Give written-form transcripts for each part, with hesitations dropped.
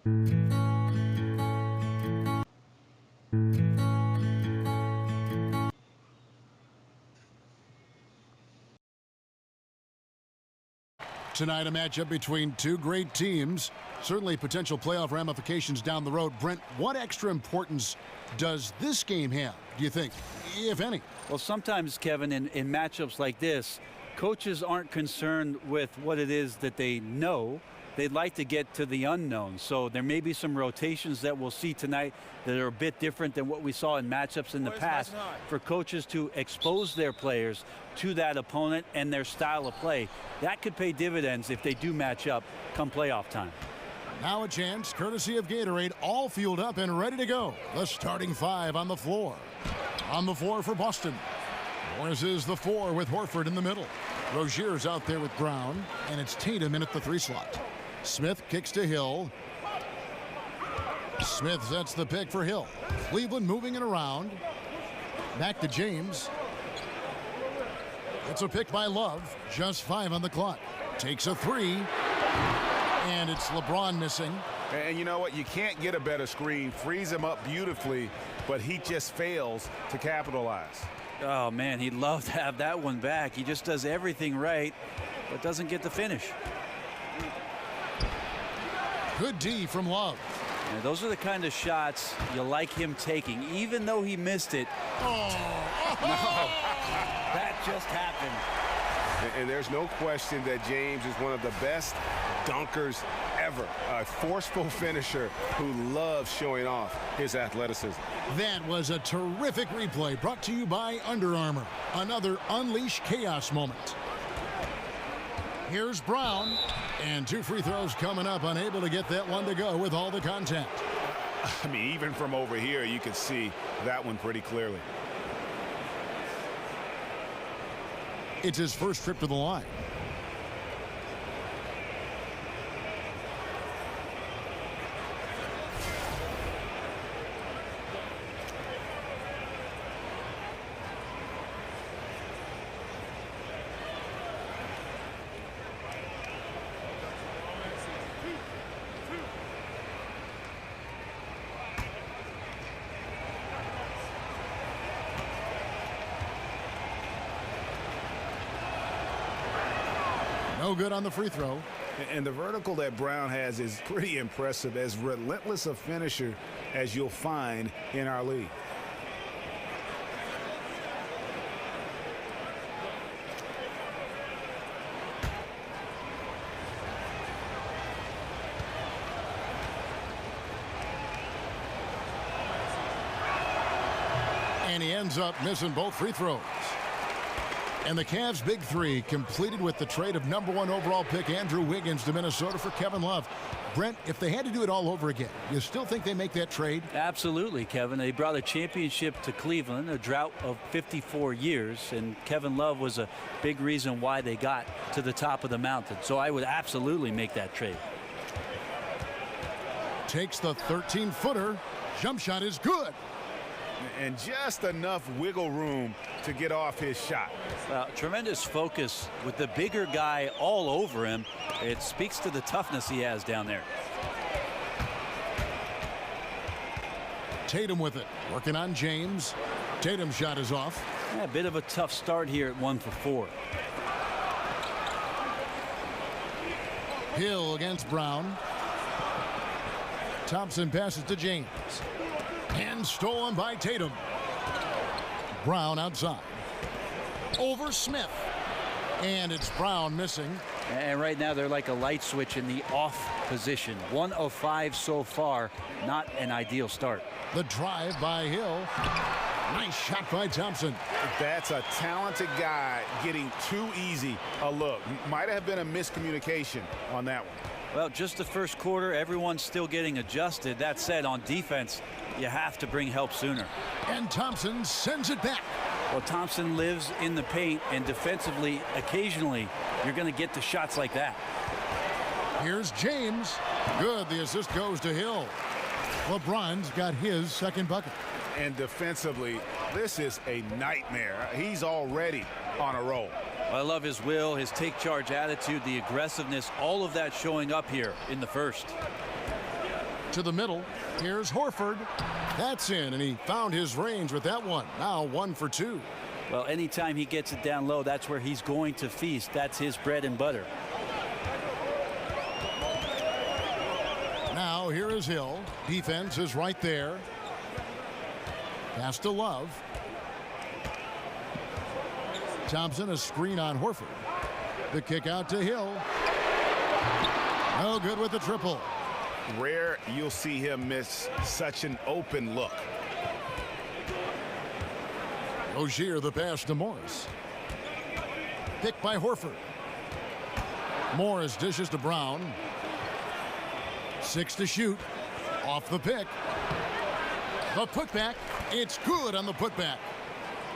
Tonight, a matchup between two great teams. Certainly potential playoff ramifications down the road. Brent, what extra importance does this game have, do you think, if any? Well, sometimes, Kevin, in matchups like this, coaches aren't concerned with what it is that they know. They'd like to get to the unknown. So there may be some rotations that we'll see tonight that are a bit different than what we saw in matchups in the past, for coaches to expose their players to that opponent and their style of play. That could pay dividends if they do match up come playoff time. Now a chance, courtesy of Gatorade, all fueled up and ready to go. The starting five on the floor. On the floor for Boston. Morris is the 4 with Horford in the middle. Rozier's out there with Brown, and it's Tatum in at the 3 slot. Smith kicks to Hill. Smith sets the pick for Hill. Cleveland moving it around. Back to James. It's a pick by Love. Just 5 on the clock. Takes a 3. And it's LeBron missing. And you know what? You can't get a better screen. Frees him up beautifully, but he just fails to capitalize. Oh, man, he'd love to have that one back. He just does everything right, but doesn't get the finish. Good D from Love. Yeah, those are the kind of shots you like him taking, even though he missed it. Oh. No, that just happened. And there's no question that James is one of the best dunkers ever. A forceful finisher who loves showing off his athleticism. That was a terrific replay brought to you by Under Armour. Another Unleash Chaos moment. Here's Brown. And 2 free throws coming up, unable to get that one to go with all the contact. I mean, even from over here, you can see that one pretty clearly. It's his first trip to the line. No good on the free throw. And the vertical that Brown has is pretty impressive, as relentless a finisher as you'll find in our league. And he ends up missing both free throws. And the Cavs' big 3 completed with the trade of #1 overall pick Andrew Wiggins to Minnesota for Kevin Love. Brent, if they had to do it all over again, you still think they make that trade? Absolutely, Kevin. They brought a championship to Cleveland, a drought of 54 years, and Kevin Love was a big reason why they got to the top of the mountain. So I would absolutely make that trade. Takes the 13-footer. Jump shot is good. And just enough wiggle room to get off his shot. Tremendous focus with the bigger guy all over him. It speaks to the toughness he has down there. Tatum with it, working on James. Tatum's shot is off. Yeah, a bit of a tough start here at 1 for 4. Hill against Brown. Thompson passes to James. And stolen by Tatum. Brown outside. Over Smith. And it's Brown missing. And right now they're like a light switch in the off position. 1 of 5 so far. Not an ideal start. The drive by Hill. Nice shot by Thompson. That's a talented guy getting too easy a look. Might have been a miscommunication on that one. Well, just the first quarter, everyone's still getting adjusted. That said, on defense, you have to bring help sooner. And Thompson sends it back. Well, Thompson lives in the paint, and defensively, occasionally, you're going to get to shots like that. Here's James. Good. The assist goes to Hill. LeBron's got his second bucket. And defensively, this is a nightmare. He's already on a roll. I love his will, his take charge attitude, the aggressiveness, all of that showing up here in the first. To the middle. Here's Horford. That's in, and he found his range with that one. Now 1 for 2. Well, anytime he gets it down low, that's where he's going to feast. That's his bread and butter. Now here is Hill. Defense is right there. Pass to Love. Thompson, a screen on Horford. The kick out to Hill. No good with the triple. Rare you'll see him miss such an open look. Rozier, the pass to Morris. Picked by Horford. Morris dishes to Brown. 6 to shoot. Off the pick. The putback. It's good on the putback.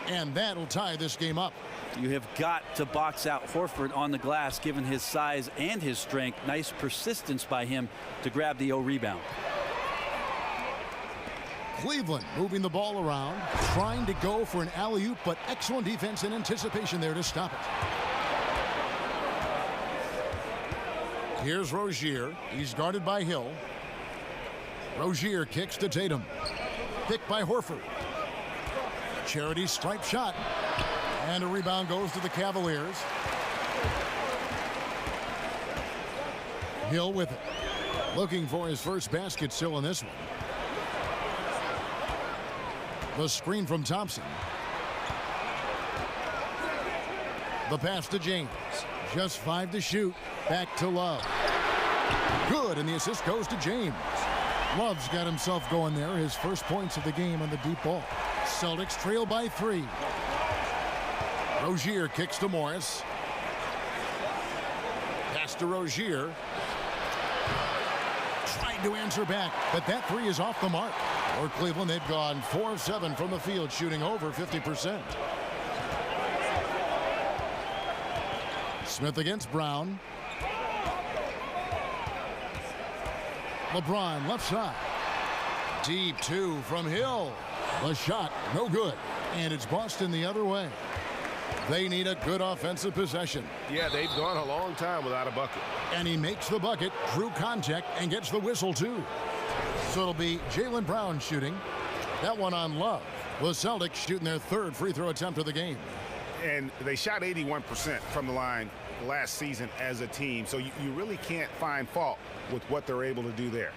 And that'll tie this game up. You have got to box out Horford on the glass, given his size and his strength. Nice persistence by him to grab the rebound. Cleveland moving the ball around, trying to go for an alley-oop, but excellent defense and anticipation there to stop it. Here's Rozier. He's guarded by Hill. Rozier kicks to Tatum. Picked by Horford. Charity stripe shot. And a rebound goes to the Cavaliers. Hill with it. Looking for his first basket still in this one. The screen from Thompson. The pass to James. Just 5 to shoot. Back to Love. Good, and the assist goes to James. Love's got himself going there. His first points of the game on the deep ball. Celtics trail by 3. Rozier kicks to Morris. Pass to Rozier. Tried to answer back, but that 3 is off the mark. For Cleveland, they've gone 4 of 7 from the field, shooting over 50%. Smith against Brown. LeBron left side. Deep 2 from Hill. The shot, no good. And it's Boston the other way. They need a good offensive possession. Yeah, they've gone a long time without a bucket. And he makes the bucket, drew contact, and gets the whistle, too. So it'll be Jaylen Brown shooting. That one on Love. The Celtics shooting their 3rd free throw attempt of the game. And they shot 81% from the line last season as a team. So you really can't find fault with what they're able to do there.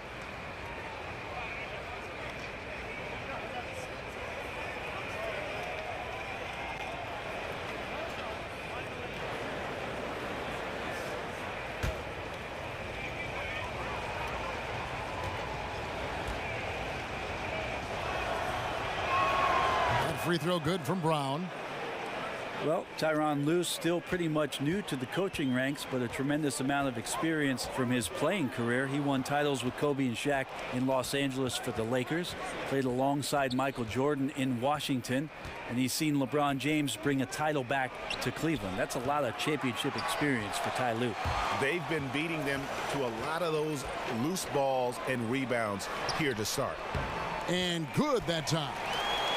Free throw good from Brown. Well, Tyronn Lue still pretty much new to the coaching ranks, but a tremendous amount of experience from his playing career. He won titles with Kobe and Shaq in Los Angeles for the Lakers, played alongside Michael Jordan in Washington, and he's seen LeBron James bring a title back to Cleveland. That's a lot of championship experience for Ty Lue. They've been beating them to a lot of those loose balls and rebounds here to start. And good that time.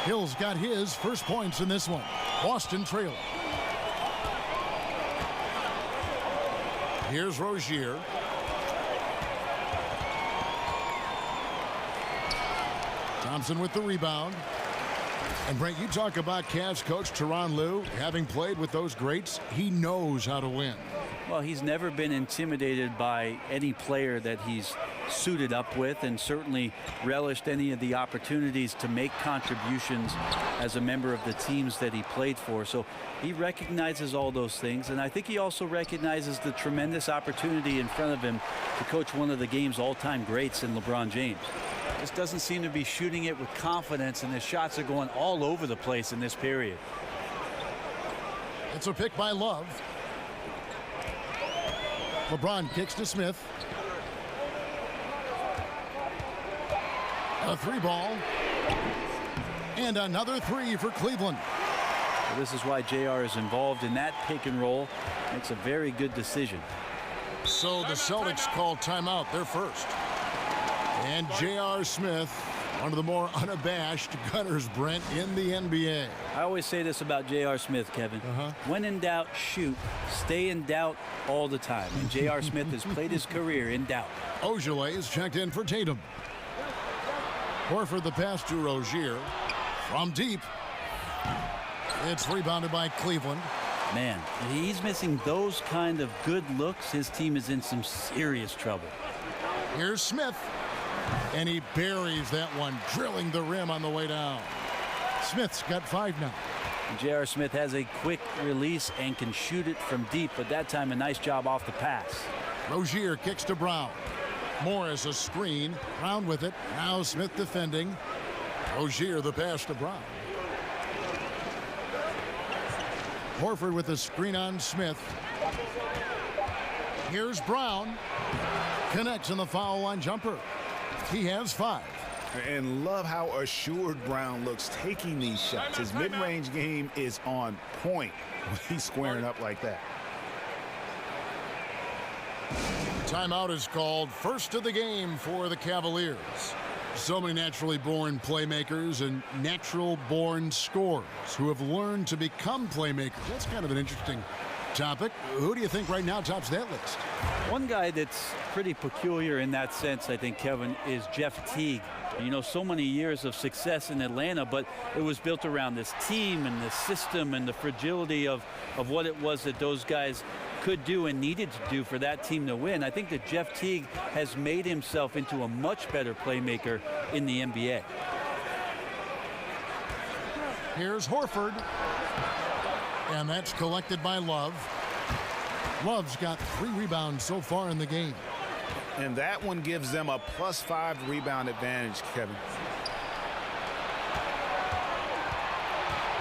Hill's got his first points in this one. Boston trailing. Here's Rozier. Thompson with the rebound. And Brent, you talk about Cavs coach Tyronn Lue. Having played with those greats, he knows how to win. Well, he's never been intimidated by any player that he's suited up with, and certainly relished any of the opportunities to make contributions as a member of the teams that he played for. So he recognizes all those things, and I think he also recognizes the tremendous opportunity in front of him to coach one of the game's all-time greats in LeBron James. Just doesn't seem to be shooting it with confidence, and his shots are going all over the place in this period. It's a pick by Love. LeBron kicks to Smith. A 3-ball. And another 3 for Cleveland. Well, this is why JR is involved in that pick and roll. Makes a very good decision. So the Celtics call timeout, their first. And J.R. Smith, one of the more unabashed gunners, Brent, in the NBA. I always say this about J.R. Smith, Kevin. When in doubt, shoot. Stay in doubt all the time. And J.R. Smith has played his career in doubt. Ojale is checked in for Tatum. Horford the pass to Rozier. From deep. It's rebounded by Cleveland. Man, if he's missing those kind of good looks, his team is in some serious trouble. Here's Smith. And he buries that one, drilling the rim on the way down. Smith's got 5 now. J.R. Smith has a quick release and can shoot it from deep, but that time a nice job off the pass. Rozier kicks to Brown. Morris a screen. Brown with it. Now Smith defending. Rozier the pass to Brown. Horford with a screen on Smith. Here's Brown. Connects in the foul line jumper. He has 5. And love how assured Brown looks taking these shots. His mid-range game is on point when he's squaring up like that. Timeout is called. First of the game for the Cavaliers. So many naturally born playmakers and natural born scorers who have learned to become playmakers. That's kind of an interesting topic. Who do you think right now tops that list? One guy that's pretty peculiar in that sense, I think, Kevin, is Jeff Teague. You know, so many years of success in Atlanta, but it was built around this team and this system and the fragility of what it was that those guys could do and needed to do for that team to win. I think that Jeff Teague has made himself into a much better playmaker in the NBA. Here's Horford. And that's collected by Love. Love's got 3 rebounds so far in the game. And that one gives them a +5 rebound advantage, Kevin.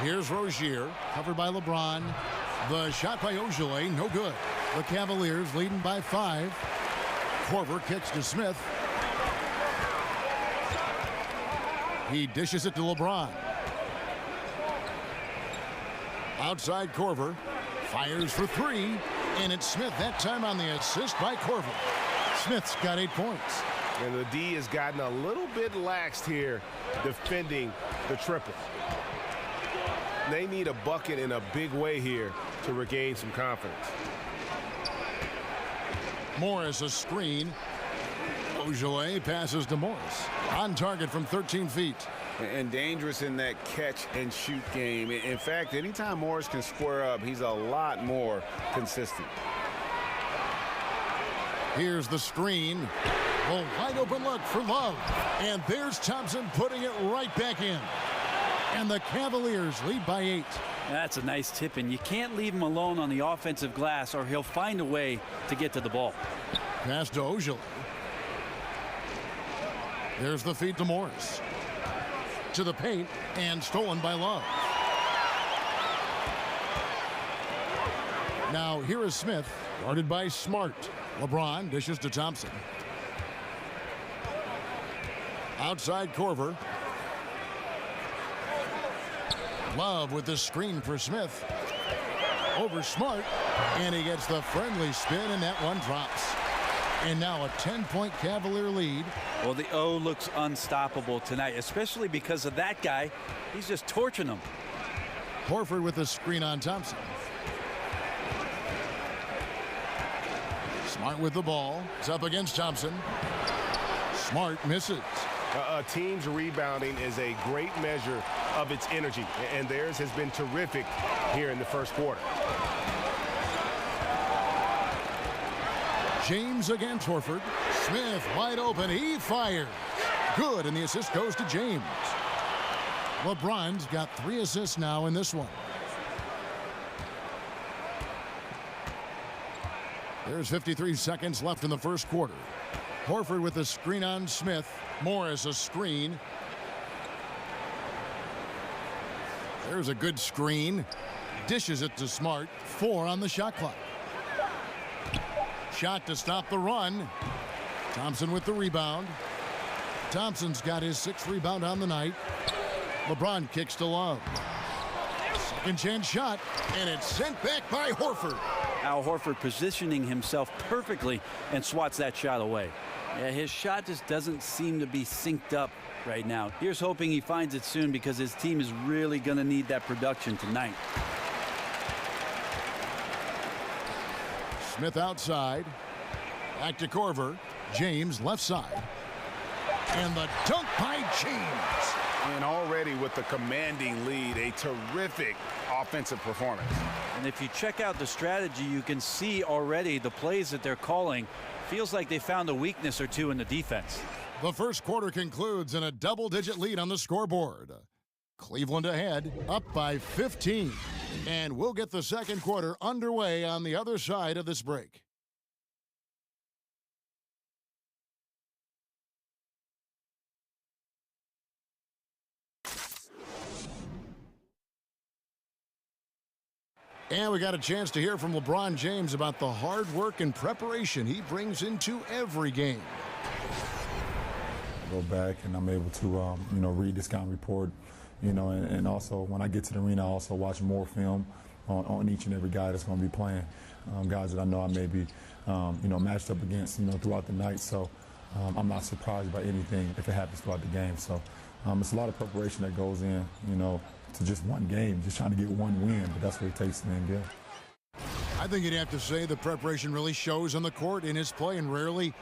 Here's Rozier, covered by LeBron. The shot by Ojale, no good. The Cavaliers leading by 5. Korver kicks to Smith. He dishes it to LeBron. Outside Korver. Fires for 3. And it's Smith that time on the assist by Korver. Smith's got 8 points. And the D has gotten a little bit laxed here defending the triple. They need a bucket in a big way here to regain some confidence. Morris a screen. Ojale passes to Morris. On target from 13 feet. And dangerous in that catch and shoot game. In fact, anytime Morris can square up, he's a lot more consistent. Here's the screen. A wide open look for Love. And there's Thompson putting it right back in. And the Cavaliers lead by 8. That's a nice tip, and you can't leave him alone on the offensive glass or he'll find a way to get to the ball. Pass to Ojale. There's the feed to Morris. To the paint and stolen by Love. Now here is Smith, guarded by Smart. LeBron dishes to Thompson. Outside Korver. Love with the screen for Smith. Over Smart. And he gets the friendly spin, and that one drops. And now a 10-point Cavalier lead. Well, the O looks unstoppable tonight, especially because of that guy. He's just torching them. Horford with the screen on Thompson. Smart with the ball. It's up against Thompson. Smart misses. A team's rebounding is a great measure of its energy, and theirs has been terrific here in the first quarter. James against Horford. Smith wide open. He fires. Good, and the assist goes to James. LeBron's got 3 assists now in this one. There's 53 seconds left in the first quarter. Horford with a screen on Smith. Morris a screen. There's a good screen. Dishes it to Smart. 4 on the shot clock. Shot to stop the run. Thompson with the rebound. Thompson's got his 6th rebound on the night. LeBron kicks to Love. Second chance shot, and it's sent back by Horford. Al Horford positioning himself perfectly and swats that shot away. Yeah, his shot just doesn't seem to be synced up right now. Here's hoping he finds it soon because his team is really going to need that production tonight. Smith outside. Back to Korver. James left side. And the dunk by James. And already with the commanding lead, a terrific offensive performance. And if you check out the strategy, you can see already the plays that they're calling. Feels like they found a weakness or two in the defense. The first quarter concludes in a double-digit lead on the scoreboard. Cleveland ahead, up by 15. And we'll get the second quarter underway on the other side of this break. And we got a chance to hear from LeBron James about the hard work and preparation he brings into every game. Go back and I'm able to, read the scouting report, and also when I get to the arena, I also watch more film on each and every guy that's going to be playing, guys that I know I may be, matched up against, throughout the night. So I'm not surprised by anything if it happens throughout the game. So it's a lot of preparation that goes in, to just one game, just trying to get one win, but that's what it takes to win good. I think you'd have to say the preparation really shows on the court in his play, and rarely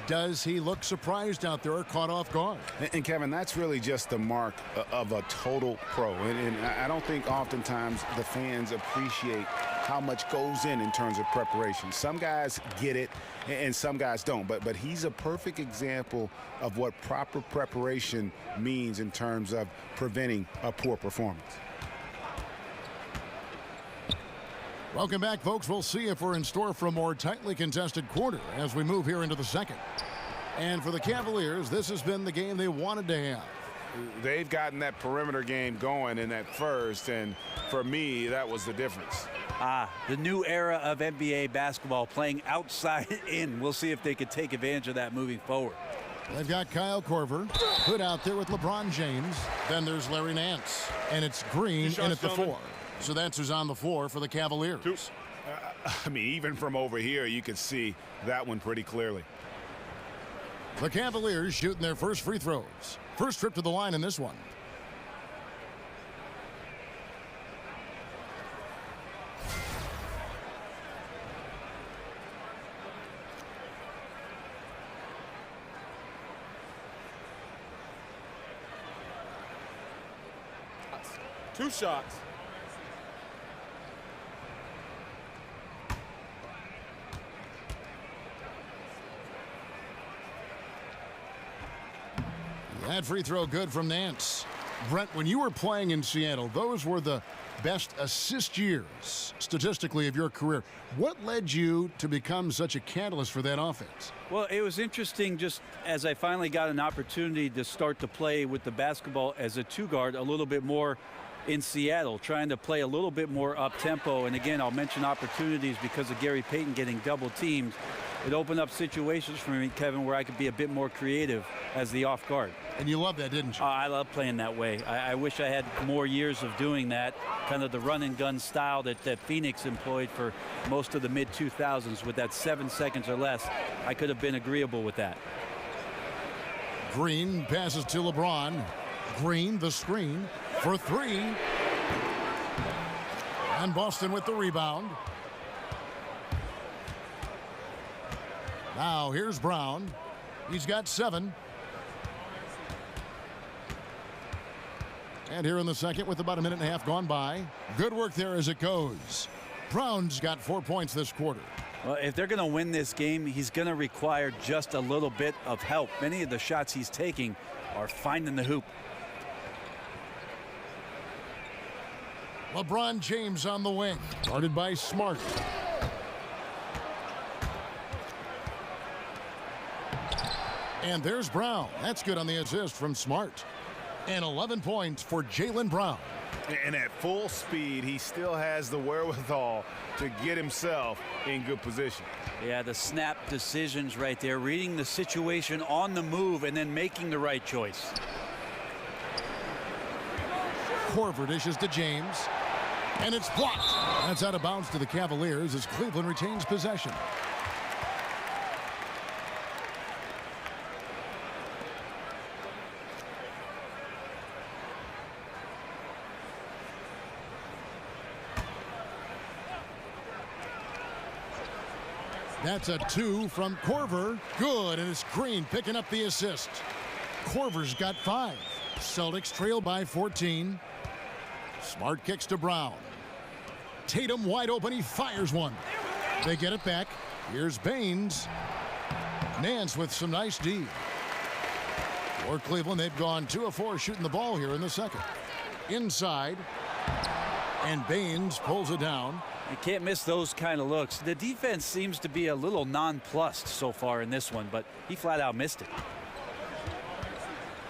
does he look surprised out there or caught off guard. And Kevin, that's really just the mark of a total pro. And I don't think oftentimes the fans appreciate how much goes in terms of preparation. Some guys get it and some guys don't. But he's a perfect example of what proper preparation means in terms of preventing a poor performance. Welcome back, folks. We'll see if we're in store for a more tightly contested quarter as we move here into the second. And for the Cavaliers, this has been the game they wanted to have. They've gotten that perimeter game going in that first, and for me, that was the difference. The new era of NBA basketball, playing outside in. We'll see if they could take advantage of that moving forward. They've got Kyle Korver put out there with LeBron James. Then there's Larry Nance. And it's Green in at the 4. So that's who's on the floor for the Cavaliers. Even from over here, you could see that one pretty clearly. The Cavaliers shooting their first free throws. First trip to the line in this one. Two shots. That free throw good from Nance. Brent, when you were playing in Seattle, those were the best assist years, statistically, of your career. What led you to become such a catalyst for that offense? Well, it was interesting just as I finally got an opportunity to start to play with the basketball as a two-guard a little bit more in Seattle, trying to play a little bit more up-tempo. And again, I'll mention opportunities because of Gary Payton getting double-teamed. It opened up situations for me, Kevin, where I could be a bit more creative as the off guard. And you love that, didn't you? I love playing that way. I wish I had more years of doing that, kind of the run-and-gun style that Phoenix employed for most of the mid-2000s. With that 7 seconds or less, I could have been agreeable with that. Green passes to LeBron. Green, the screen for 3. And Boston with the rebound. Now here's Brown. He's got 7. And here in the second with about a minute and a half gone by. Good work there as it goes. Brown's got 4 points this quarter. Well, if they're going to win this game, he's going to require just a little bit of help. Many of the shots he's taking are finding the hoop. LeBron James on the wing. Guarded by Smart. And there's Brown. That's good on the assist from Smart. And 11 points for Jaylen Brown. And at full speed, he still has the wherewithal to get himself in good position. Yeah, the snap decisions right there, reading the situation on the move and then making the right choice. Korver dishes to James. And it's blocked. That's out of bounds to the Cavaliers as Cleveland retains possession. That's a 2 from Korver. Good, and it's Green picking up the assist. Korver's got 5. Celtics trail by 14. Smart kicks to Brown. Tatum wide open. He fires one. They get it back. Here's Baines. Nance with some nice D. For Cleveland, they've gone 2 of 4 shooting the ball here in the second. Inside. And Baines pulls it down. You can't miss those kind of looks. The defense seems to be a little nonplussed so far in this one, but he flat out missed it.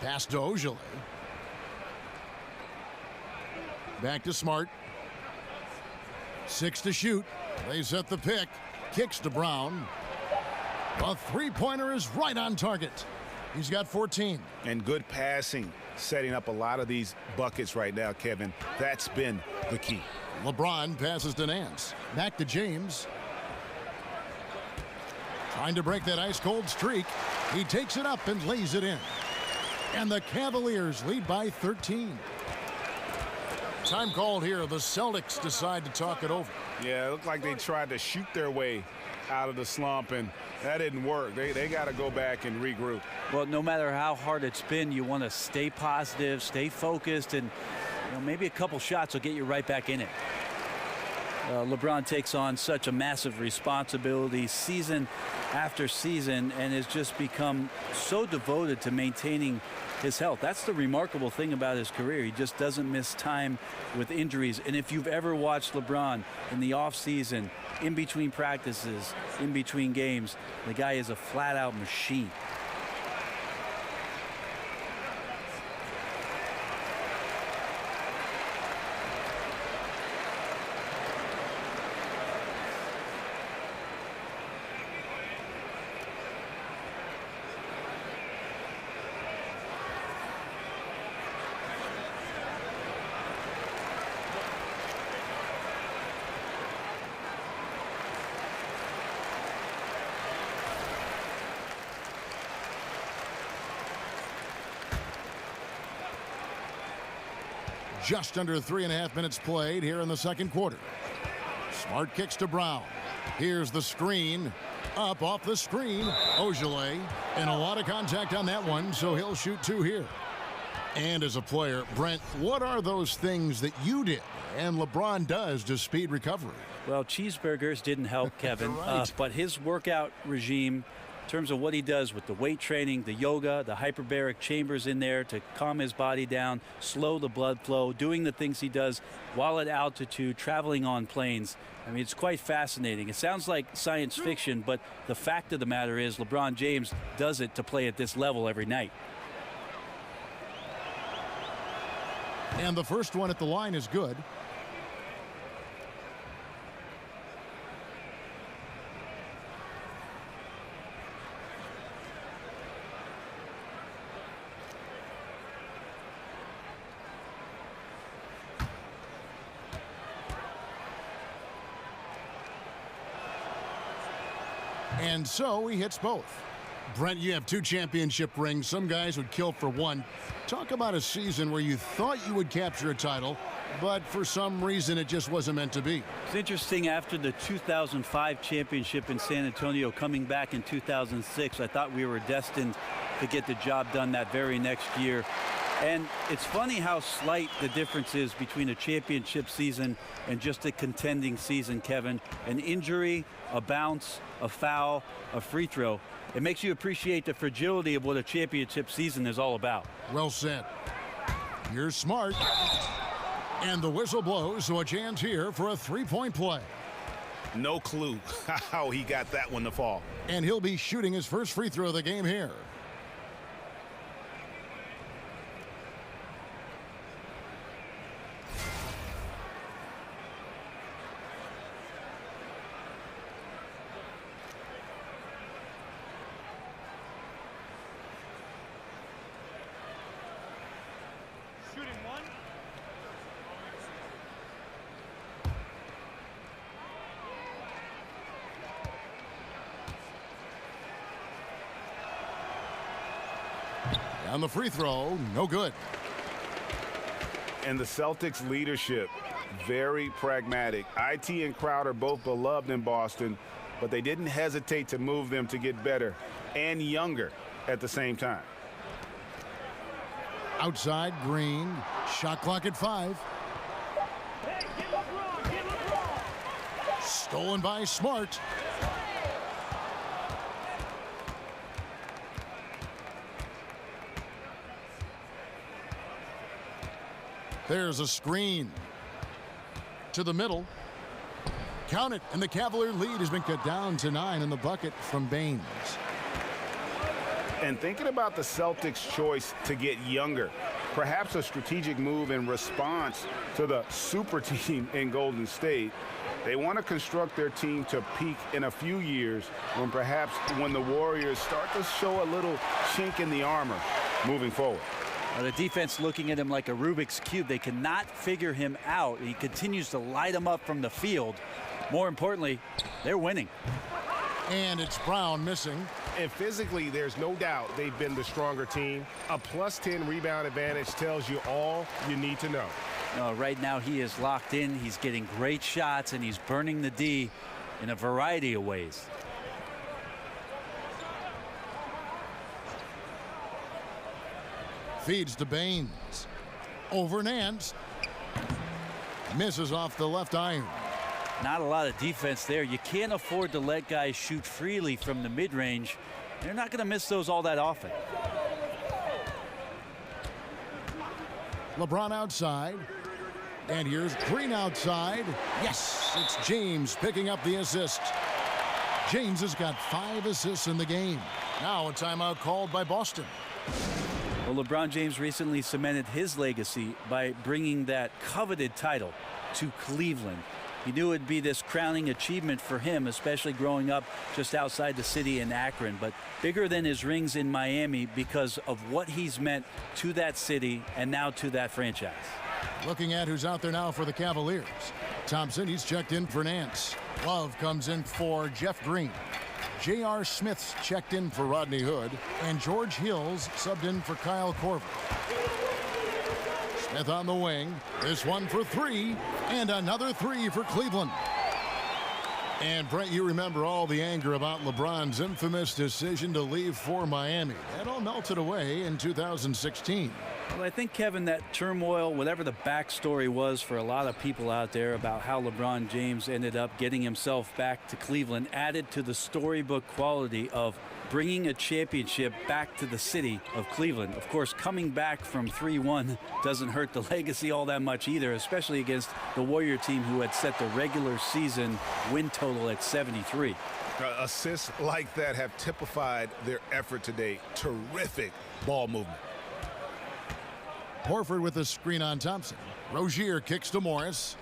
Pass to Ojale. Back to Smart. 6 to shoot. They set the pick. Kicks to Brown. A three-pointer is right on target. He's got 14. And good passing, setting up a lot of these buckets right now, Kevin. That's been the key. LeBron passes to Nance. Back to James. Trying to break that ice-cold streak. He takes it up and lays it in. And the Cavaliers lead by 13. Time called here. The Celtics decide to talk it over. Yeah, it looked like they tried to shoot their way out of the slump, and that didn't work. They got to go back and regroup. Well, no matter how hard it's been, you want to stay positive, stay focused, and maybe a couple shots will get you right back in it. LeBron takes on such a massive responsibility season after season and has just become so devoted to maintaining his health. That's the remarkable thing about his career. He just doesn't miss time with injuries. And if you've ever watched LeBron in the offseason, in between practices, in between games, the guy is a flat-out machine. Just under 3.5 minutes played here in the second quarter. Smart kicks to Brown. Here's the screen. Up off the screen. Ojale. And a lot of contact on that one, so he'll shoot 2 here. And as a player, Brent, what are those things that you did and LeBron does to speed recovery? Well, cheeseburgers didn't help, Kevin. Right. But his workout regime, in terms of what he does with the weight training, the yoga, the hyperbaric chambers in there to calm his body down, slow the blood flow, doing the things he does while at altitude, traveling on planes. I mean, it's quite fascinating. It sounds like science fiction, but the fact of the matter is LeBron James does it to play at this level every night. And the first one at the line is good. And so he hits both. Brent, you have 2 championship rings. Some guys would kill for 1. Talk about a season where you thought you would capture a title, but for some reason it just wasn't meant to be. It's interesting, after the 2005 championship in San Antonio, coming back in 2006, I thought we were destined to get the job done that very next year. And it's funny how slight the difference is between a championship season and just a contending season, Kevin. An injury, a bounce, a foul, a free throw. It makes you appreciate the fragility of what a championship season is all about. Well said. Here's Smart. And the whistle blows, so a chance here for a 3-point play. No clue how he got that one to fall. And he'll be shooting his first free throw of the game here. On the free throw, no good. And the Celtics leadership, very pragmatic. IT and Crowder both beloved in Boston, but they didn't hesitate to move them to get better and younger at the same time. Outside, Green. Shot clock at 5. Stolen by Smart. There's a screen to the middle. Count it, and the Cavalier lead has been cut down to 9 in the bucket from Baines. And thinking about the Celtics' choice to get younger, perhaps a strategic move in response to the super team in Golden State, they want to construct their team to peak in a few years when the Warriors start to show a little chink in the armor moving forward. The defense looking at him like a Rubik's Cube. They cannot figure him out. He continues to light them up from the field. More importantly, they're winning. And it's Brown missing. And physically, there's no doubt they've been the stronger team. A +10 rebound advantage tells you all you need to know. Right now, he is locked in. He's getting great shots, and he's burning the D in a variety of ways. Feeds to Baines. Over Nance. Misses off the left iron. Not a lot of defense there. You can't afford to let guys shoot freely from the mid-range. They're not going to miss those all that often. LeBron outside. And here's Green outside. Yes, it's James picking up the assist. James has got 5 assists in the game. Now a timeout called by Boston. Well, LeBron James recently cemented his legacy by bringing that coveted title to Cleveland. He knew it'd be this crowning achievement for him, especially growing up just outside the city in Akron, but bigger than his rings in Miami because of what he's meant to that city and now to that franchise. Looking at who's out there now for the Cavaliers. Thompson, he's checked in for Nance. Love comes in for Jeff Green. J.R. Smith's checked in for Rodney Hood. And George Hill's subbed in for Kyle Korver. Smith on the wing. This one for 3. And another 3 for Cleveland. And Brett, you remember all the anger about LeBron's infamous decision to leave for Miami. That all melted away in 2016. Well, I think, Kevin, that turmoil, whatever the backstory was for a lot of people out there about how LeBron James ended up getting himself back to Cleveland, added to the storybook quality of bringing a championship back to the city of Cleveland. Of course, coming back from 3-1 doesn't hurt the legacy all that much either, especially against the Warrior team who had set the regular season win total at 73. Assists like that have typified their effort today. Terrific ball movement. Horford with a screen on Thompson. Rozier kicks to Morris.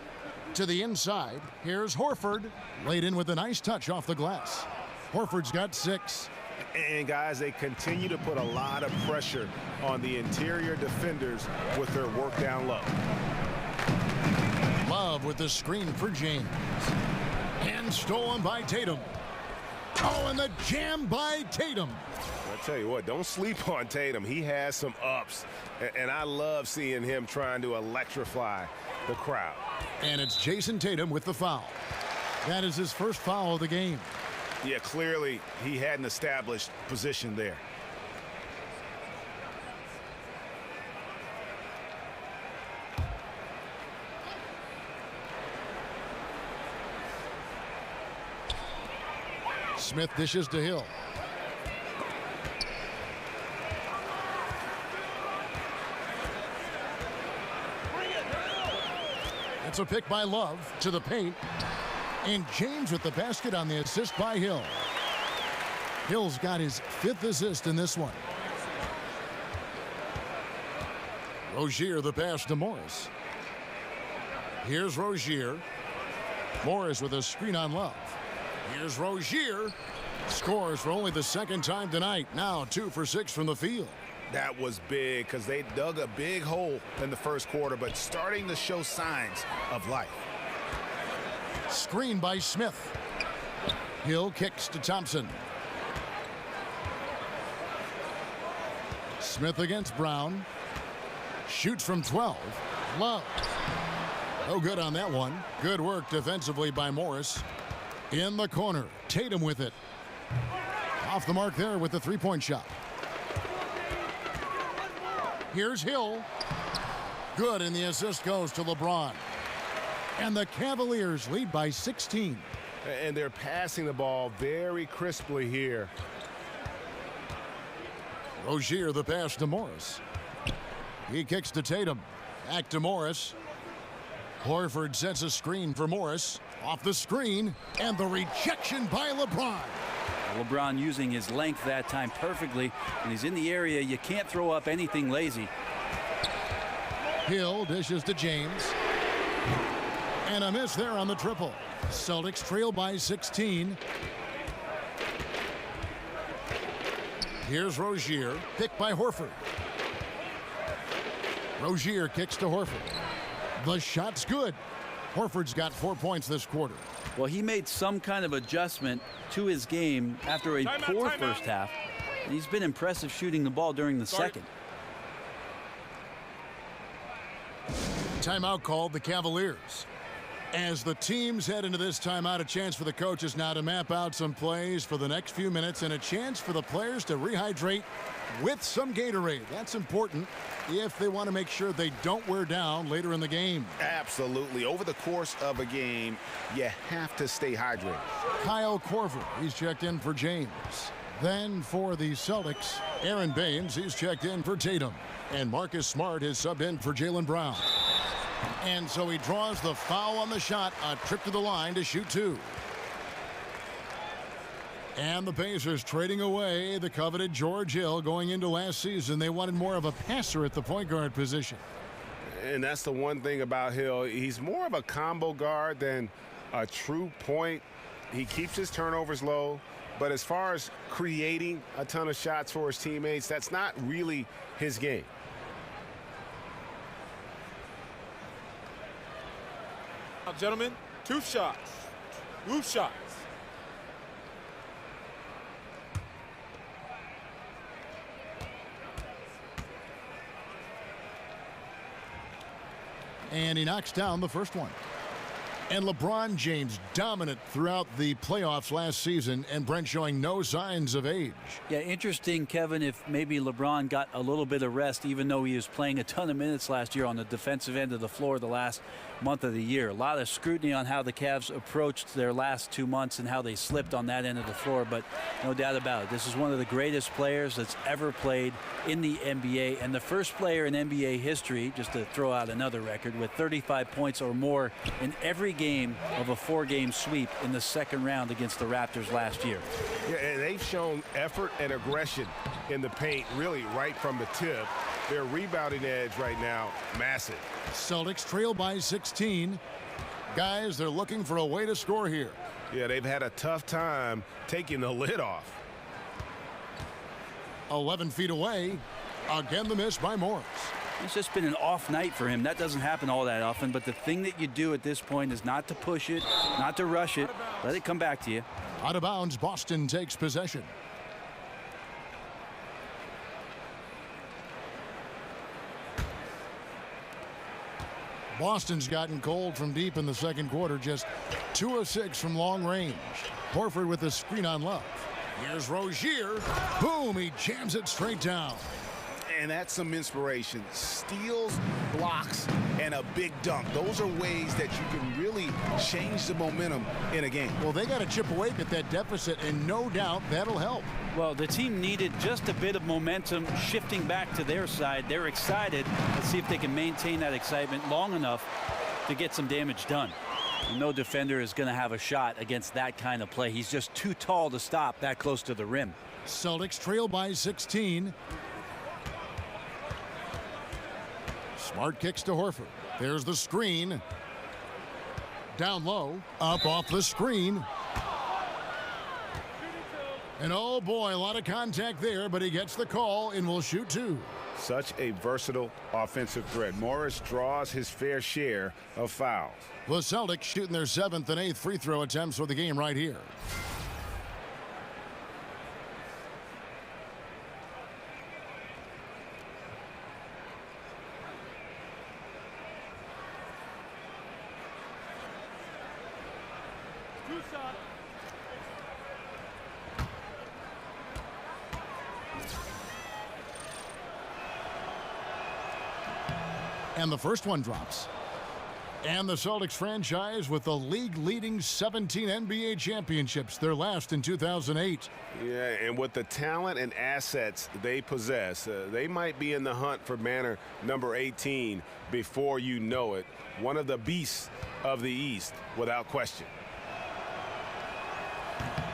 To the inside. Here's Horford. Laid in with a nice touch off the glass. Horford's got 6. And guys, they continue to put a lot of pressure on the interior defenders with their work down low. Love with the screen for James. And stolen by Tatum. Oh, and the jam by Tatum. I tell you what, don't sleep on Tatum. He has some ups, and I love seeing him trying to electrify the crowd. And it's Jason Tatum with the foul. That is his first foul of the game. Yeah, clearly he had an established position there. Smith dishes to Hill. It's a pick by Love to the paint. And James with the basket on the assist by Hill. Hill's got his 5th assist in this one. Rozier the pass to Morris. Here's Rozier. Morris with a screen on Love. Here's Rozier. Scores for only the 2nd time tonight. Now 2 for 6 from the field. That was big because they dug a big hole in the first quarter, but starting to show signs of life. Screen by Smith. Hill kicks to Thompson. Smith against Brown. Shoots from 12. Love. No good on that one. Good work defensively by Morris. In the corner. Tatum with it. Off the mark there with the 3-point shot. Here's Hill. Good, and the assist goes to LeBron. And the Cavaliers lead by 16. And they're passing the ball very crisply here. Rozier the pass to Morris. He kicks to Tatum. Back to Morris. Horford sets a screen for Morris. Off the screen, and the rejection by LeBron. LeBron using his length that time perfectly. When he's in the area, you can't throw up anything lazy. Hill dishes to James. And a miss there on the triple. Celtics trail by 16. Here's Rozier, picked by Horford. Rozier kicks to Horford. The shot's good. Horford's got 4 points this quarter. Well, he made some kind of adjustment to his game after a poor first half. And he's been impressive shooting the ball during the second. Timeout called the Cavaliers. As the teams head into this timeout, a chance for the coaches now to map out some plays for the next few minutes and a chance for the players to rehydrate with some Gatorade. That's important if they want to make sure they don't wear down later in the game. Absolutely. Over the course of a game, you have to stay hydrated. Kyle Korver, he's checked in for James. Then for the Celtics, Aaron Baines, he's checked in for Tatum. And Marcus Smart is subbed in for Jaylen Brown. And so he draws the foul on the shot, a trip to the line to shoot two. And the Pacers trading away the coveted George Hill. Going into last season, they wanted more of a passer at the point guard position. And that's the one thing about Hill. He's more of a combo guard than a true point. He keeps his turnovers low. But as far as creating a ton of shots for his teammates, that's not really his game. Now, gentlemen, 2 shots. 2 shots. And he knocks down the first one. And LeBron James dominant throughout the playoffs last season, and Brent showing no signs of age. Yeah, interesting, Kevin, if maybe LeBron got a little bit of rest, even though he was playing a ton of minutes last year on the defensive end of the floor the last month of the year. A lot of scrutiny on how the Cavs approached their last 2 months and how they slipped on that end of the floor, but no doubt about it. This is one of the greatest players that's ever played in the NBA, and the first player in NBA history, just to throw out another record, with 35 points or more in every game of a 4-game sweep in the second round against the Raptors last year. Yeah, and they've shown effort and aggression in the paint really right from the tip. Their rebounding edge right now, massive. Celtics trail by 16. Guys, they're looking for a way to score here. Yeah, they've had a tough time taking the lid off. 11 feet away. Again, the miss by Morris. It's just been an off night for him. That doesn't happen all that often, but the thing that you do at this point is not to push it, not to rush it. Let it come back to you. Out of bounds, Boston takes possession. Boston's gotten cold from deep in the second quarter, just 2 of 6 from long range. Horford with the screen on Love. Here's Rozier. Boom, he jams it straight down. And that's some inspiration. Steals, blocks, and a big dunk. Those are ways that you can really change the momentum in a game. Well, they got to chip away at that deficit, and no doubt that'll help. Well, the team needed just a bit of momentum shifting back to their side. They're excited. Let's see if they can maintain that excitement long enough to get some damage done. And no defender is going to have a shot against that kind of play. He's just too tall to stop that close to the rim. Celtics trail by 16. Smart kicks to Horford. There's the screen. Down low. Up off the screen. And oh boy, a lot of contact there, but he gets the call and will shoot two. Such a versatile offensive threat. Morris draws his fair share of fouls. The Celtics shooting their 7th and 8th free throw attempts for the game right here. And the first one drops. And the Celtics franchise with the league-leading 17 NBA championships, their last in 2008. Yeah, and with the talent and assets they possess, they might be in the hunt for banner number 18 before you know it. One of the beasts of the East, without question.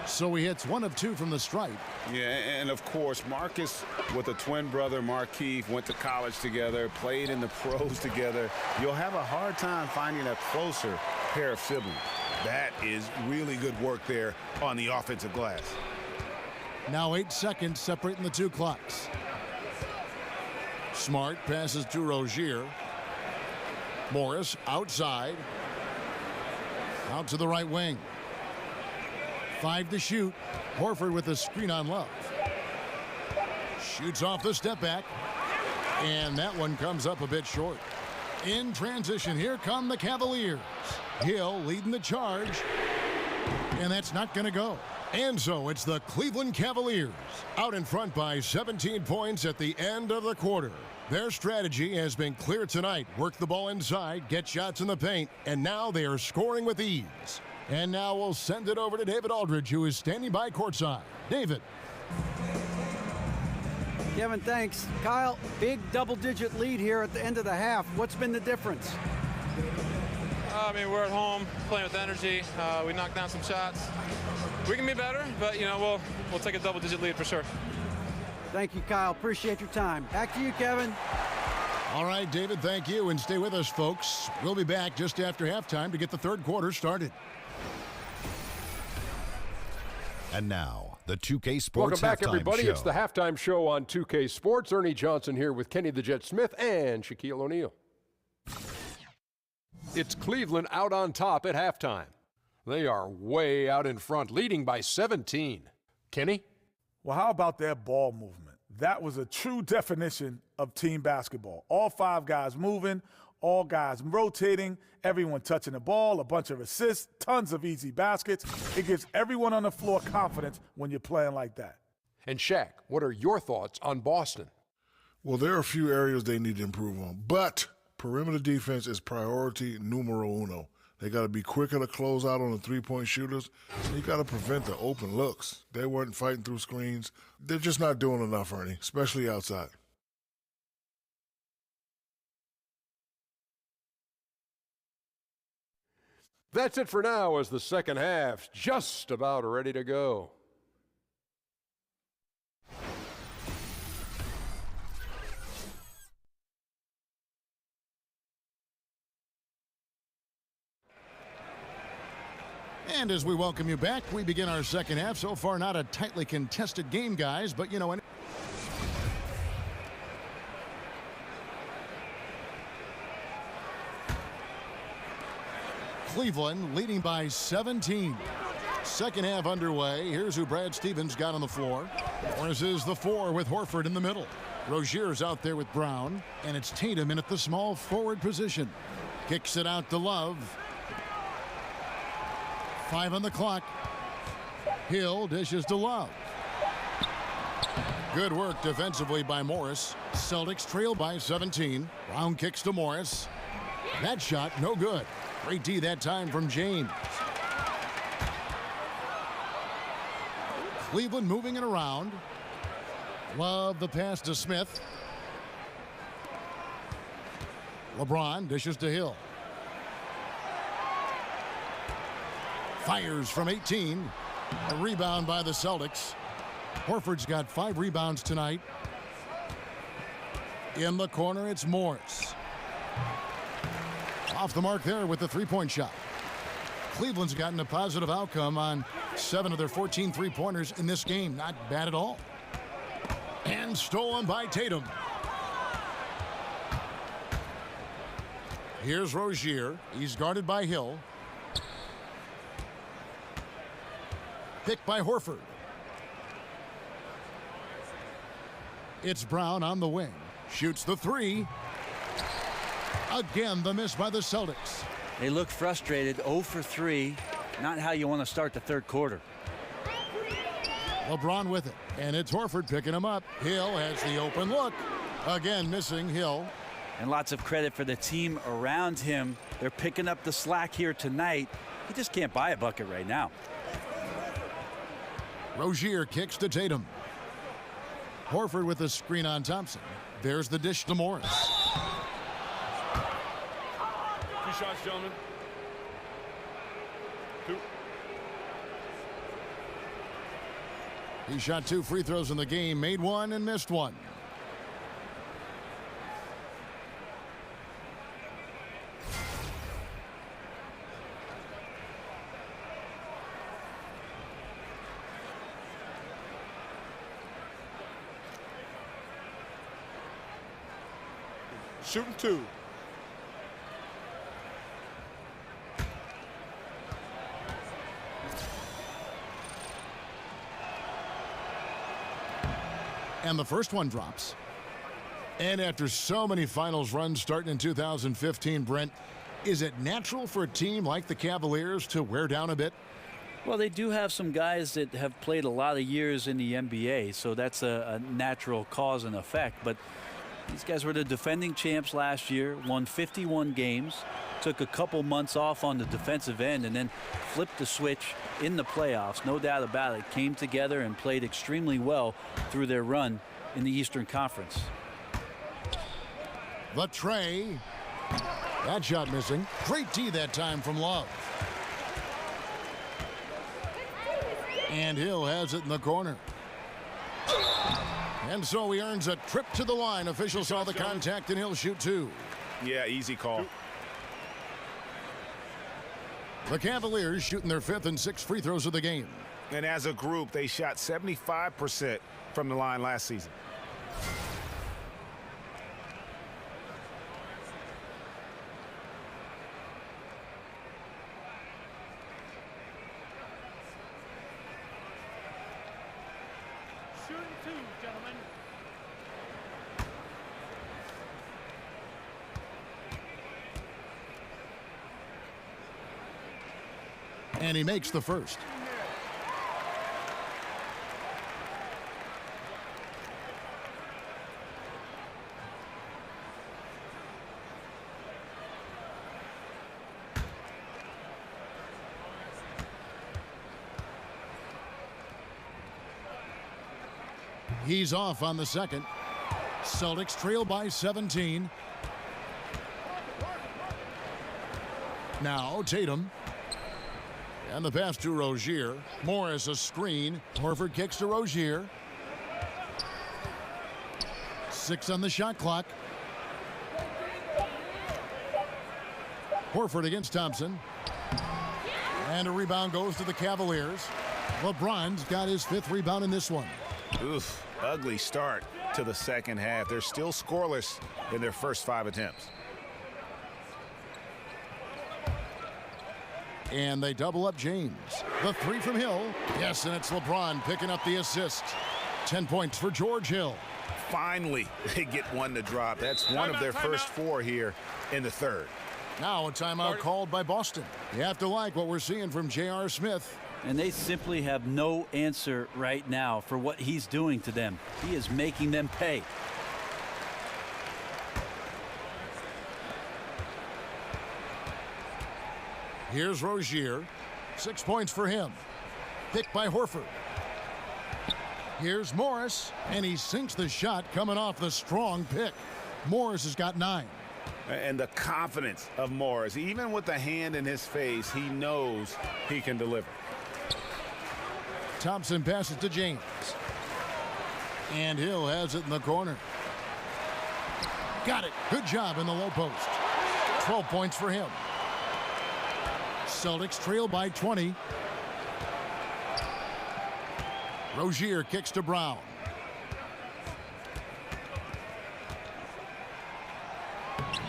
So he hits 1 of 2 from the stripe. Yeah, and of course, Marcus with a twin brother, Markeith, went to college together, played in the pros together. You'll have a hard time finding a closer pair of siblings. That is really good work there on the offensive glass. Now 8 seconds separating the two clocks. Smart passes to Rozier. Morris outside. Out to the right wing. 5 to shoot. Horford with a screen on Love. Shoots off the step back. And that one comes up a bit short. In transition, here come the Cavaliers. Hill leading the charge. And that's not going to go. And so it's the Cleveland Cavaliers out in front by 17 points at the end of the quarter. Their strategy has been clear tonight. Work the ball inside, get shots in the paint, and now they are scoring with ease. And now we'll send it over to David Aldridge, who is standing by courtside. David. Kevin, thanks. Kyle, big double-digit lead here at the end of the half. What's been the difference? I mean, we're at home playing with energy. We knocked down some shots. We can be better, but, you know, we'll take a double-digit lead for sure. Thank you, Kyle. Appreciate your time. Back to you, Kevin. All right, David, thank you. And stay with us, folks. We'll be back just after halftime to get the third quarter started. And now, the 2K Sports Welcome back, Halftime everybody. Show. It's the halftime show on 2K Sports. Ernie Johnson here with Kenny the Jet Smith and Shaquille O'Neal. It's Cleveland out on top at halftime. They are way out in front, leading by 17. Kenny? Well, how about that ball movement? That was a true definition of team basketball. All 5 guys moving, all guys rotating, everyone touching the ball, a bunch of assists, tons of easy baskets. It gives everyone on the floor confidence when you're playing like that. And Shaq, what are your thoughts on Boston? Well, there are a few areas they need to improve on, but perimeter defense is priority numero uno. They got to be quicker to close out on the three-point shooters. You got to prevent the open looks. They weren't fighting through screens. They're just not doing enough, Ernie, especially outside. That's it for now as the second half's just about ready to go. And as we welcome you back, we begin our second half. So far, not a tightly contested game, guys, but you know. Cleveland leading by 17. Second half underway. Here's who Brad Stevens got on the floor. Morris is the 4 with Horford in the middle. Rozier's out there with Brown, and it's Tatum in at the small forward position. Kicks it out to Love. 5 on the clock. Hill dishes to Love. Good work defensively by Morris. Celtics trail by 17. Brown kicks to Morris. That shot no good. Great D that time from James. Cleveland moving it around. Love the pass to Smith. LeBron dishes to Hill. Fires from 18. A rebound by the Celtics. Horford's got 5 rebounds tonight. In the corner, it's Morris. Off the mark there with the three-point shot. Cleveland's gotten a positive outcome on 7 of their 14 three-pointers in this game. Not bad at all. And stolen by Tatum. Here's Rozier. He's guarded by Hill. Picked by Horford. It's Brown on the wing. Shoots the 3. Again, the miss by the Celtics. They look frustrated, 0 for 3. Not how you want to start the third quarter. LeBron with it, and it's Horford picking him up. Hill has the open look. Again, missing Hill. And lots of credit for the team around him. They're picking up the slack here tonight. He just can't buy a bucket right now. Rozier kicks to Tatum. Horford with the screen on Thompson. There's the dish to Morris. 2 shots, gentlemen. 2. He shot 2 free throws in the game, made 1 and missed 1. Shooting 2. And the first one drops. And after so many finals runs starting in 2015, Brent, is it natural for a team like the Cavaliers to wear down a bit? Well, they do have some guys that have played a lot of years in the NBA, so that's a natural cause and effect. But these guys were the defending champs last year, won 51 games, took a couple months off on the defensive end, and then flipped the switch in the playoffs. No doubt about it. Came together and played extremely well through their run in the Eastern Conference. The tray. That shot missing. Great D that time from Love. And Hill has it in the corner. And so he earns a trip to the line. Officials saw the contact and he'll shoot 2. Yeah, easy call. The Cavaliers shooting their 5th and 6th free throws of the game. And as a group, they shot 75% from the line last season. Shooting 2, gentlemen. And he makes the first. He's off on the second. Celtics trail by 17. Now Tatum. And the pass to Rozier. Morris a screen. Horford kicks to Rozier. 6 on the shot clock. Horford against Thompson. And a rebound goes to the Cavaliers. LeBron's got his 5th rebound in this one. Oof, ugly start to the second half. They're still scoreless in their first 5 attempts. And they double up James. The 3 from Hill. Yes, and it's LeBron picking up the assist. 10 points for George Hill. Finally, they get one to drop. That's one of their first 4 here in the third. Now a timeout called by Boston. You have to like what we're seeing from J.R. Smith. And they simply have no answer right now for what he's doing to them. He is making them pay. Here's Rozier. 6 points for him. Picked by Horford. Here's Morris, and he sinks the shot coming off the strong pick. Morris has got 9. And the confidence of Morris, even with the hand in his face, he knows he can deliver. Thompson passes to James. And Hill has it in the corner. Got it. Good job in the low post. 12 points for him. Celtics trail by 20. Rozier kicks to Brown.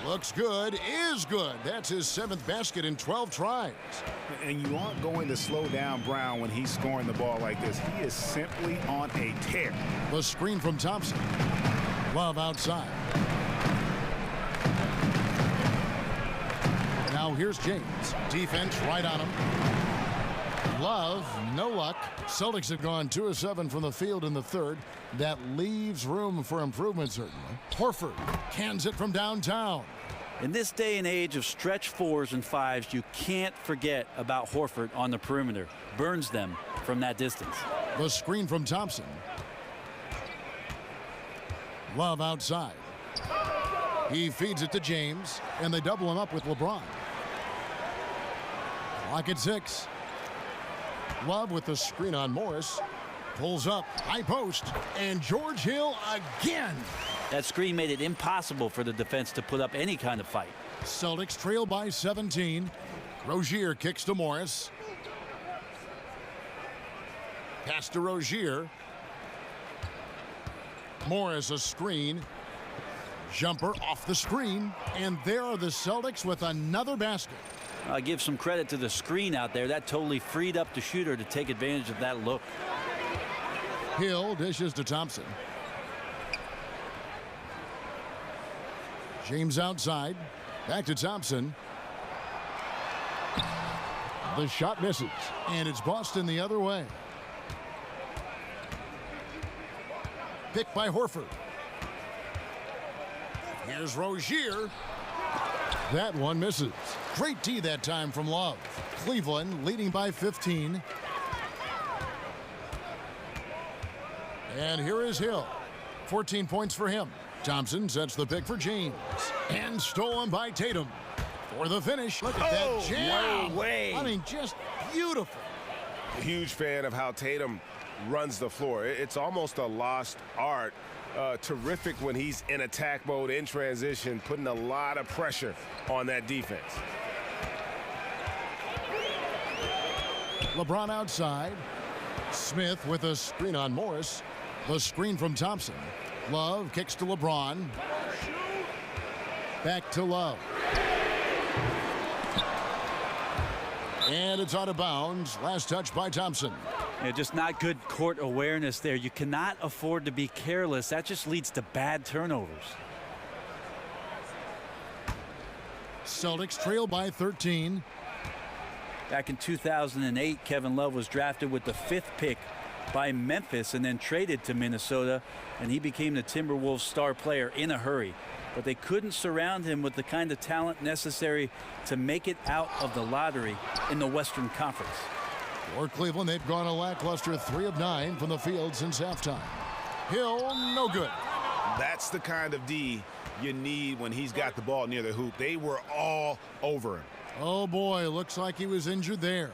Looks good, is good. That's his 7th basket in 12 tries. And you aren't going to slow down Brown when he's scoring the ball like this. He is simply on a tear. The screen from Thompson. Love outside. Now here's James. Defense right on him. Love, no luck. Celtics have gone 2 of 7 from the field in the third. That leaves room for improvement, certainly. Horford cans it from downtown. In this day and age of stretch 4s and 5s, you can't forget about Horford on the perimeter. Burns them from that distance. The screen from Thompson. Love outside. He feeds it to James, and they double him up with LeBron. Clock at 6. Love with the screen on Morris. Pulls up, high post, and George Hill again. That screen made it impossible for the defense to put up any kind of fight. Celtics trail by 17. Rozier kicks to Morris. Pass to Rozier. Morris a screen. Jumper off the screen. And there are the Celtics with another basket. I give some credit to the screen out there. That totally freed up the shooter to take advantage of that look. Hill dishes to Thompson. James outside. Back to Thompson. The shot misses. And it's Boston the other way. Picked by Horford. Here's Rozier. That one misses. Great D that time from Love. Cleveland leading by 15. And here is Hill. 14 points for him. Thompson sets the pick for James. And stolen by Tatum. For the finish. Look at that jam. No way. I mean, just beautiful. A huge fan of how Tatum runs the floor. It's almost a lost art. Terrific when he's in attack mode, in transition, putting a lot of pressure on that defense. LeBron outside. Smith with a screen on Morris. The screen from Thompson. Love kicks to LeBron. Back to Love. And it's out of bounds. Last touch by Thompson. Yeah, just not good court awareness there. You cannot afford to be careless. That just leads to bad turnovers. Celtics trail by 13. Back in 2008, Kevin Love was drafted with the 5th pick by Memphis and then traded to Minnesota, and he became the Timberwolves star player in a hurry. But they couldn't surround him with the kind of talent necessary to make it out of the lottery in the Western Conference. For Cleveland, they've gone a lackluster 3 of 9 from the field since halftime. Hill, no good. That's the kind of D you need when he's got the ball near the hoop. They were all over him. Oh boy, looks like he was injured there.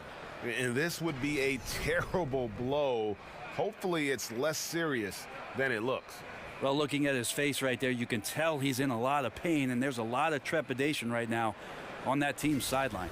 And this would be a terrible blow. Hopefully it's less serious than it looks. Well, looking at his face right there, you can tell he's in a lot of pain, and there's a lot of trepidation right now on that team's sideline.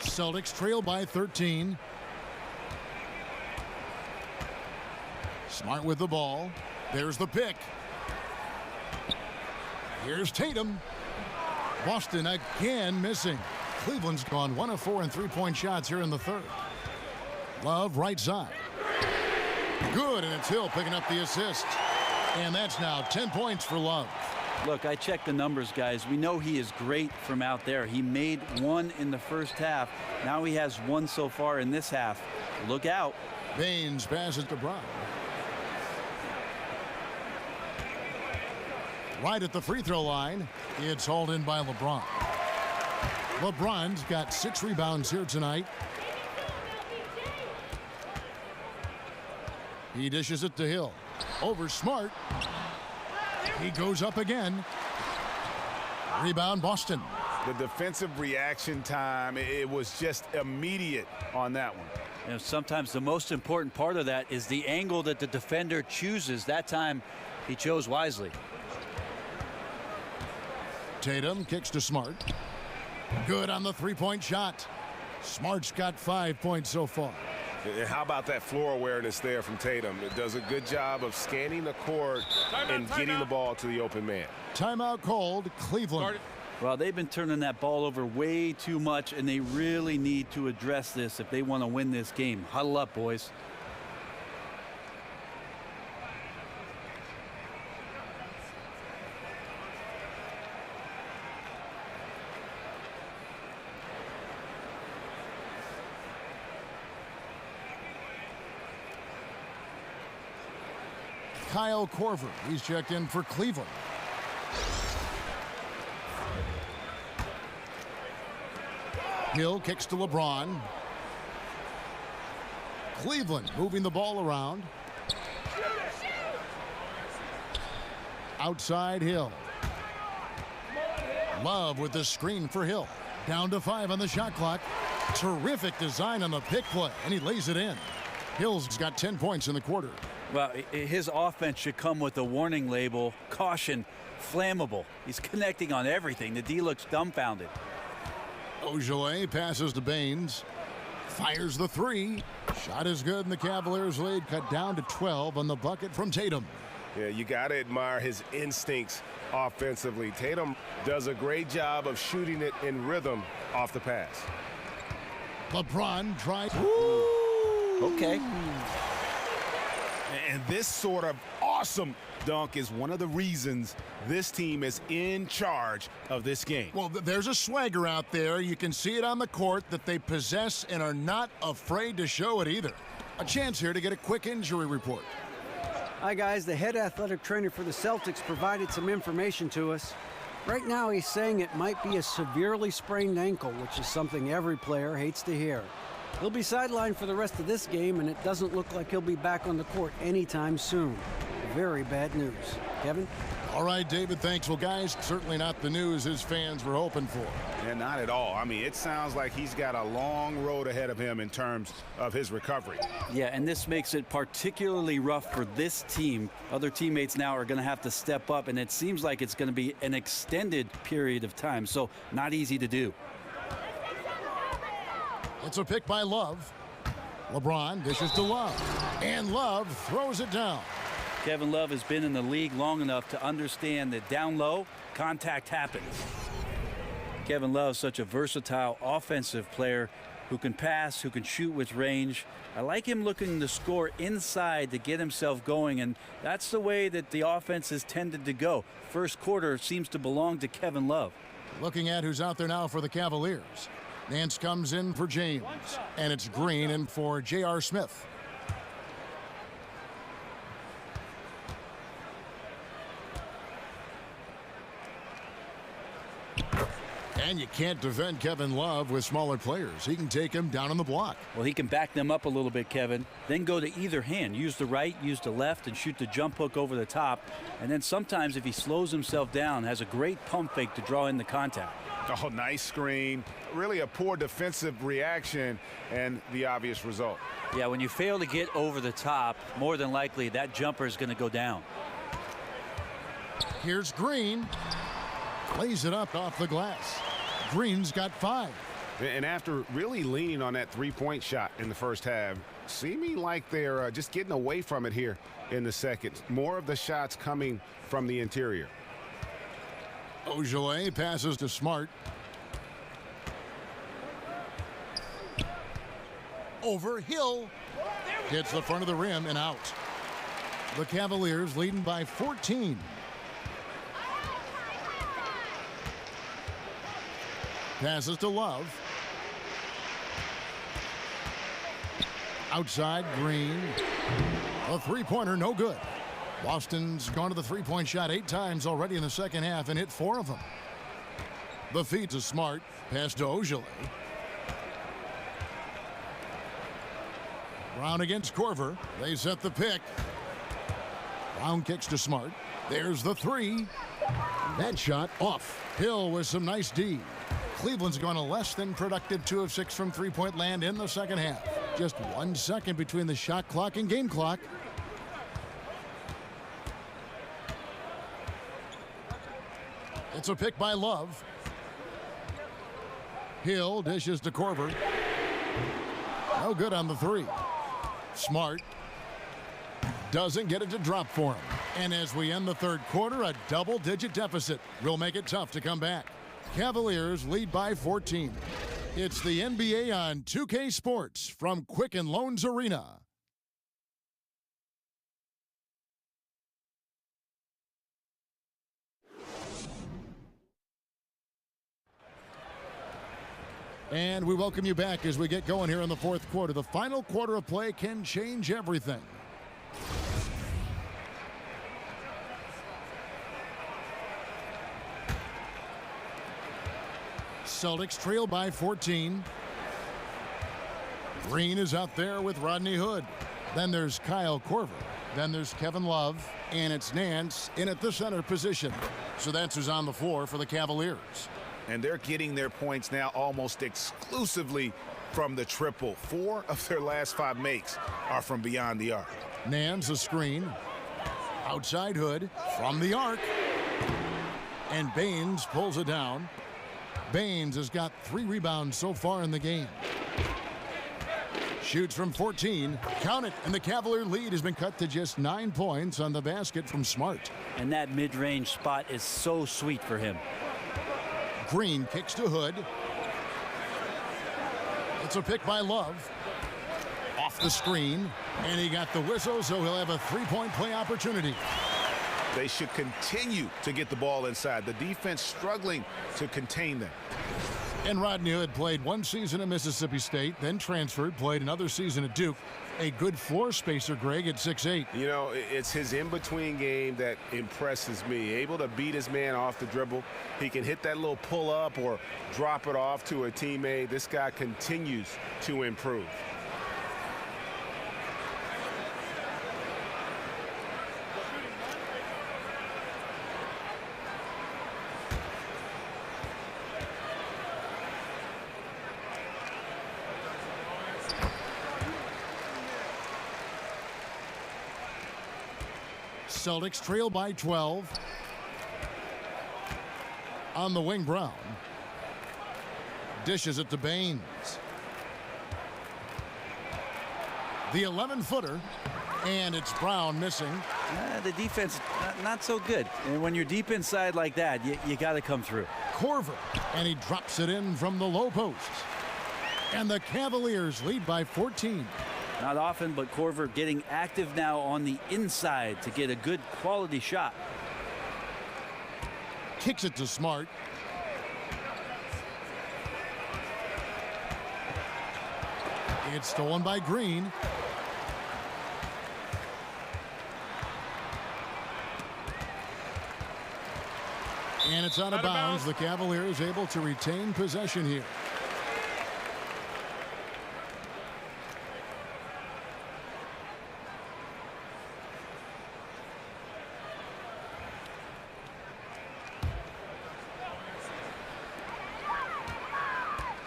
Celtics trail by 13. Smart with the ball. There's the pick. Here's Tatum. Boston again missing. Cleveland's gone 1 of 4 in three-point shots here in the third. Love right side. Good, and it's Hill picking up the assist. And that's now 10 points for Love. Look, I checked the numbers, guys. We know he is great from out there. He made 1 in the first half. Now he has 1 so far in this half. Look out. Baines passes to Brown. Right at the free throw line. It's hauled in by LeBron. LeBron's got 6 rebounds here tonight. He dishes it to Hill. Over Smart. He goes up again. Rebound Boston. The defensive reaction time, it was just immediate on that one. You know, sometimes the most important part of that is the angle that the defender chooses. That time he chose wisely. Tatum kicks to Smart. Good on the three-point shot. Smart's got 5 points so far. And how about that floor awareness there from Tatum? It does a good job of scanning the court and getting the ball to the open man. Timeout called, Cleveland. Well, they've been turning that ball over way too much, and they really need to address this if they want to win this game. Huddle up, boys. Kyle Korver, he's checked in for Cleveland. Hill kicks to LeBron. Cleveland moving the ball around. Outside Hill. Love with the screen for Hill. Down to 5 on the shot clock. Terrific design on the pick play, and he lays it in. Hill's got 10 points in the quarter. Well, his offense should come with a warning label, caution, flammable. He's connecting on everything. The D looks dumbfounded. Ogilvy passes to Baines. Fires the 3. Shot is good, and the Cavaliers lead cut down to 12 on the bucket from Tatum. Yeah, you got to admire his instincts offensively. Tatum does a great job of shooting it in rhythm off the pass. LeBron tries. Okay. And this sort of awesome dunk is one of the reasons this team is in charge of this game. Well, there's a swagger out there. You can see it on the court that they possess and are not afraid to show it either. A chance here to get a quick injury report. Hi, guys. The head athletic trainer for the Celtics provided some information to us. Right now, he's saying it might be a severely sprained ankle, which is something every player hates to hear. He'll be sidelined for the rest of this game, and it doesn't look like he'll be back on the court anytime soon. Very bad news. Kevin? All right, David, thanks. Well, guys, certainly not the news his fans were hoping for. Yeah, not at all. I mean, it sounds like he's got a long road ahead of him in terms of his recovery. Yeah, and this makes it particularly rough for this team. Other teammates now are going to have to step up, and it seems like it's going to be an extended period of time, so not easy to do. It's a pick by Love. LeBron dishes to Love. And Love throws it down. Kevin Love has been in the league long enough to understand that down low, contact happens. Kevin Love's such a versatile offensive player who can pass, who can shoot with range. I like him looking to score inside to get himself going, and that's the way that the offense has tended to go. First quarter seems to belong to Kevin Love. Looking at who's out there now for the Cavaliers. Nance comes in for James, and it's Green in for J.R. Smith. And you can't defend Kevin Love with smaller players. He can take him down on the block. Well, he can back them up a little bit, Kevin. Then go to either hand. Use the right, use the left, and shoot the jump hook over the top. And then sometimes if he slows himself down, has a great pump fake to draw in the contact. Oh, nice screen. Really a poor defensive reaction and the obvious result. Yeah, when you fail to get over the top, more than likely that jumper is going to go down. Here's Green. Plays it up off the glass. Green's got 5. And after really leaning on that three-point shot in the first half, seeming like they're just getting away from it here in the second. More of the shots coming from the interior. Ogilvy passes to Smart. Over Hill. Hits the front of the rim and out. The Cavaliers leading by 14. Passes to Love. Outside Green. A three-pointer, no good. Boston's gone to the three-point shot 8 times already in the second half and hit 4 of them. The feed to Smart. Pass to Ojale. Brown against Korver. They set the pick. Brown kicks to Smart. There's the 3. That shot off. Hill with some nice D. Cleveland's gone a less than productive 2 of 6 from three-point land in the second half. Just 1 second between the shot clock and game clock. It's a pick by Love. Hill dishes to Korver. No good on the 3. Smart doesn't get it to drop for him. And as we end the third quarter, a double-digit deficit will make it tough to come back. Cavaliers lead by 14. It's the NBA on 2K Sports from Quicken Loans Arena. And we welcome you back as we get going here in the fourth quarter. The final quarter of play can change everything. Celtics trail by 14. Green is out there with Rodney Hood. Then there's Kyle Korver. Then there's Kevin Love. And it's Nance in at the center position. So that's who's on the floor for the Cavaliers. And they're getting their points now almost exclusively from the triple. 4 of their last 5 makes are from beyond the arc. Nance a screen. Outside Hood from the arc. And Baines pulls it down. Baines has got 3 rebounds so far in the game. Shoots from 14. Count it. And the Cavalier lead has been cut to just 9 points on the basket from Smart. And that mid-range spot is so sweet for him. Green kicks to Hood. It's a pick by Love. Off the screen. And he got the whistle, so he'll have a 3-point play opportunity. They should continue to get the ball inside. The defense struggling to contain them. And Rodney Hood played 1 season at Mississippi State, then transferred, played another season at Duke. A good floor spacer, Greg, at 6'8". You know, it's his in-between game that impresses me. Able to beat his man off the dribble. He can hit that little pull-up or drop it off to a teammate. This guy continues to improve. Celtics trail by 12. On the wing, Brown. Dishes it to Baines. The 11-footer. And it's Brown missing. The defense, not so good. And when you're deep inside like that, you got to come through. Korver. And he drops it in from the low post. And the Cavaliers lead by 14. Not often, but Korver getting active now on the inside to get a good quality shot. Kicks it to Smart. It's stolen by Green. And it's out of bounds. The Cavaliers able to retain possession here.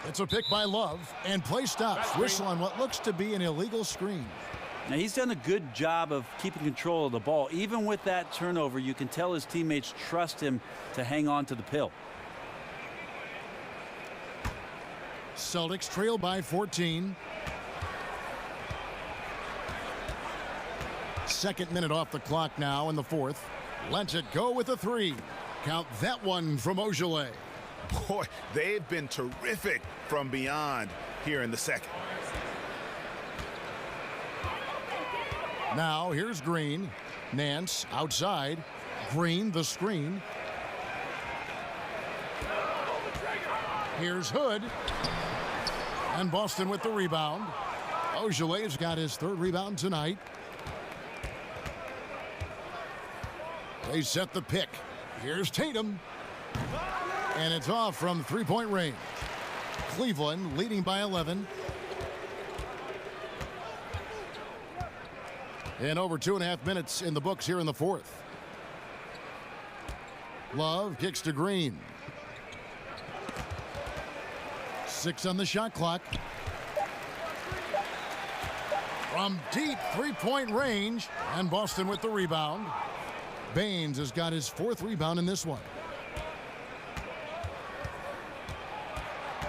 It's a pick by Love, and play stops. Whistle on what looks to be an illegal screen. Now, he's done a good job of keeping control of the ball. Even with that turnover, you can tell his teammates trust him to hang on to the pill. Celtics trail by 14. Second minute off the clock now in the fourth. Lets it go with a 3. Count that one from Ojale. Boy, they've been terrific from beyond here in the second. Now here's Green. Nance outside. Green the screen. Here's Hood. And Boston with the rebound. Ojale's got his 3rd rebound tonight. They set the pick. Here's Tatum. And it's off from three-point range. Cleveland leading by 11. And over 2.5 minutes in the books here in the fourth. Love kicks to Green. 6 on the shot clock. From deep three-point range, and Boston with the rebound. Baines has got his 4th rebound in this one.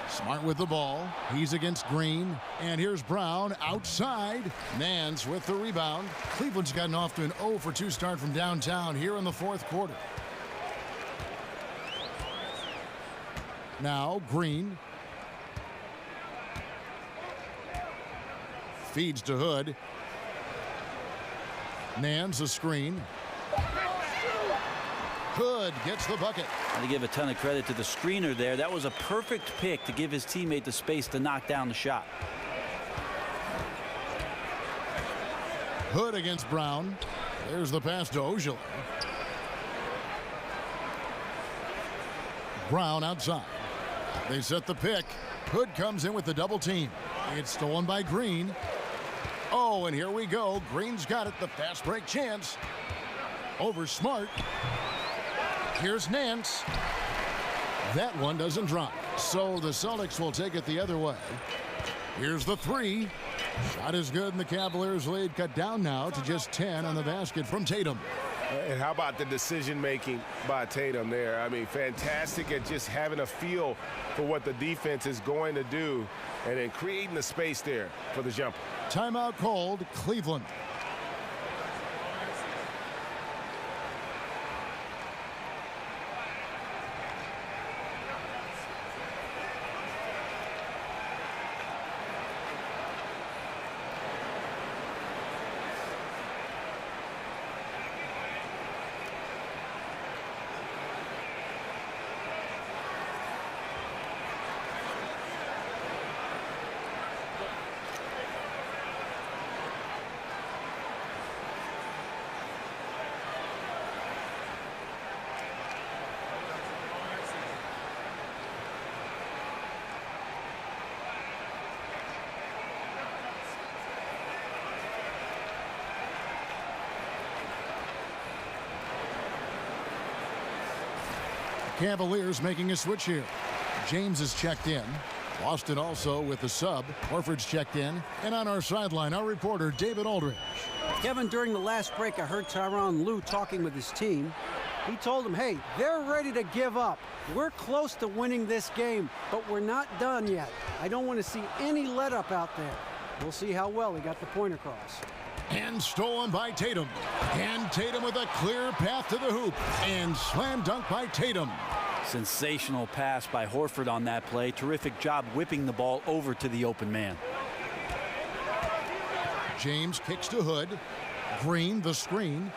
Smart with the ball. He's against Green. And here's Brown outside. Nance with the rebound. Cleveland's gotten off to an 0 for 2 start from downtown here in the 4th quarter. Now Green. Feeds to Hood. Nance a screen. Hood gets the bucket. And to give a ton of credit to the screener there, that was a perfect pick to give his teammate the space to knock down the shot. Hood against Brown. There's the pass to Ojala. Brown outside. They set the pick. Hood comes in with the double team. It's stolen by Green. Oh, and here we go. Green's got it. The fast break chance. Over Smart. Here's Nance. That one doesn't drop. So the Celtics will take it the other way. Here's the 3. Shot is good, and the Cavaliers lead cut down now to just 10 on the basket from Tatum. And how about the decision-making by Tatum there? I mean, fantastic at just having a feel for what the defense is going to do and then creating the space there for the jumper. Timeout called, Cleveland. Cavaliers making a switch here. James is checked in. Boston also with the sub. Horford's checked in. And on our sideline, our reporter, David Aldridge. Kevin, during the last break, I heard Tyronn Lue talking with his team. He told them, hey, they're ready to give up. We're close to winning this game, but we're not done yet. I don't want to see any let up out there. We'll see how well he got the point across. And stolen by Tatum. And Tatum with a clear path to the hoop. And slam dunk by Tatum. Sensational pass by Horford on that play. Terrific job whipping the ball over to the open man. James kicks to Hood. Green the screen.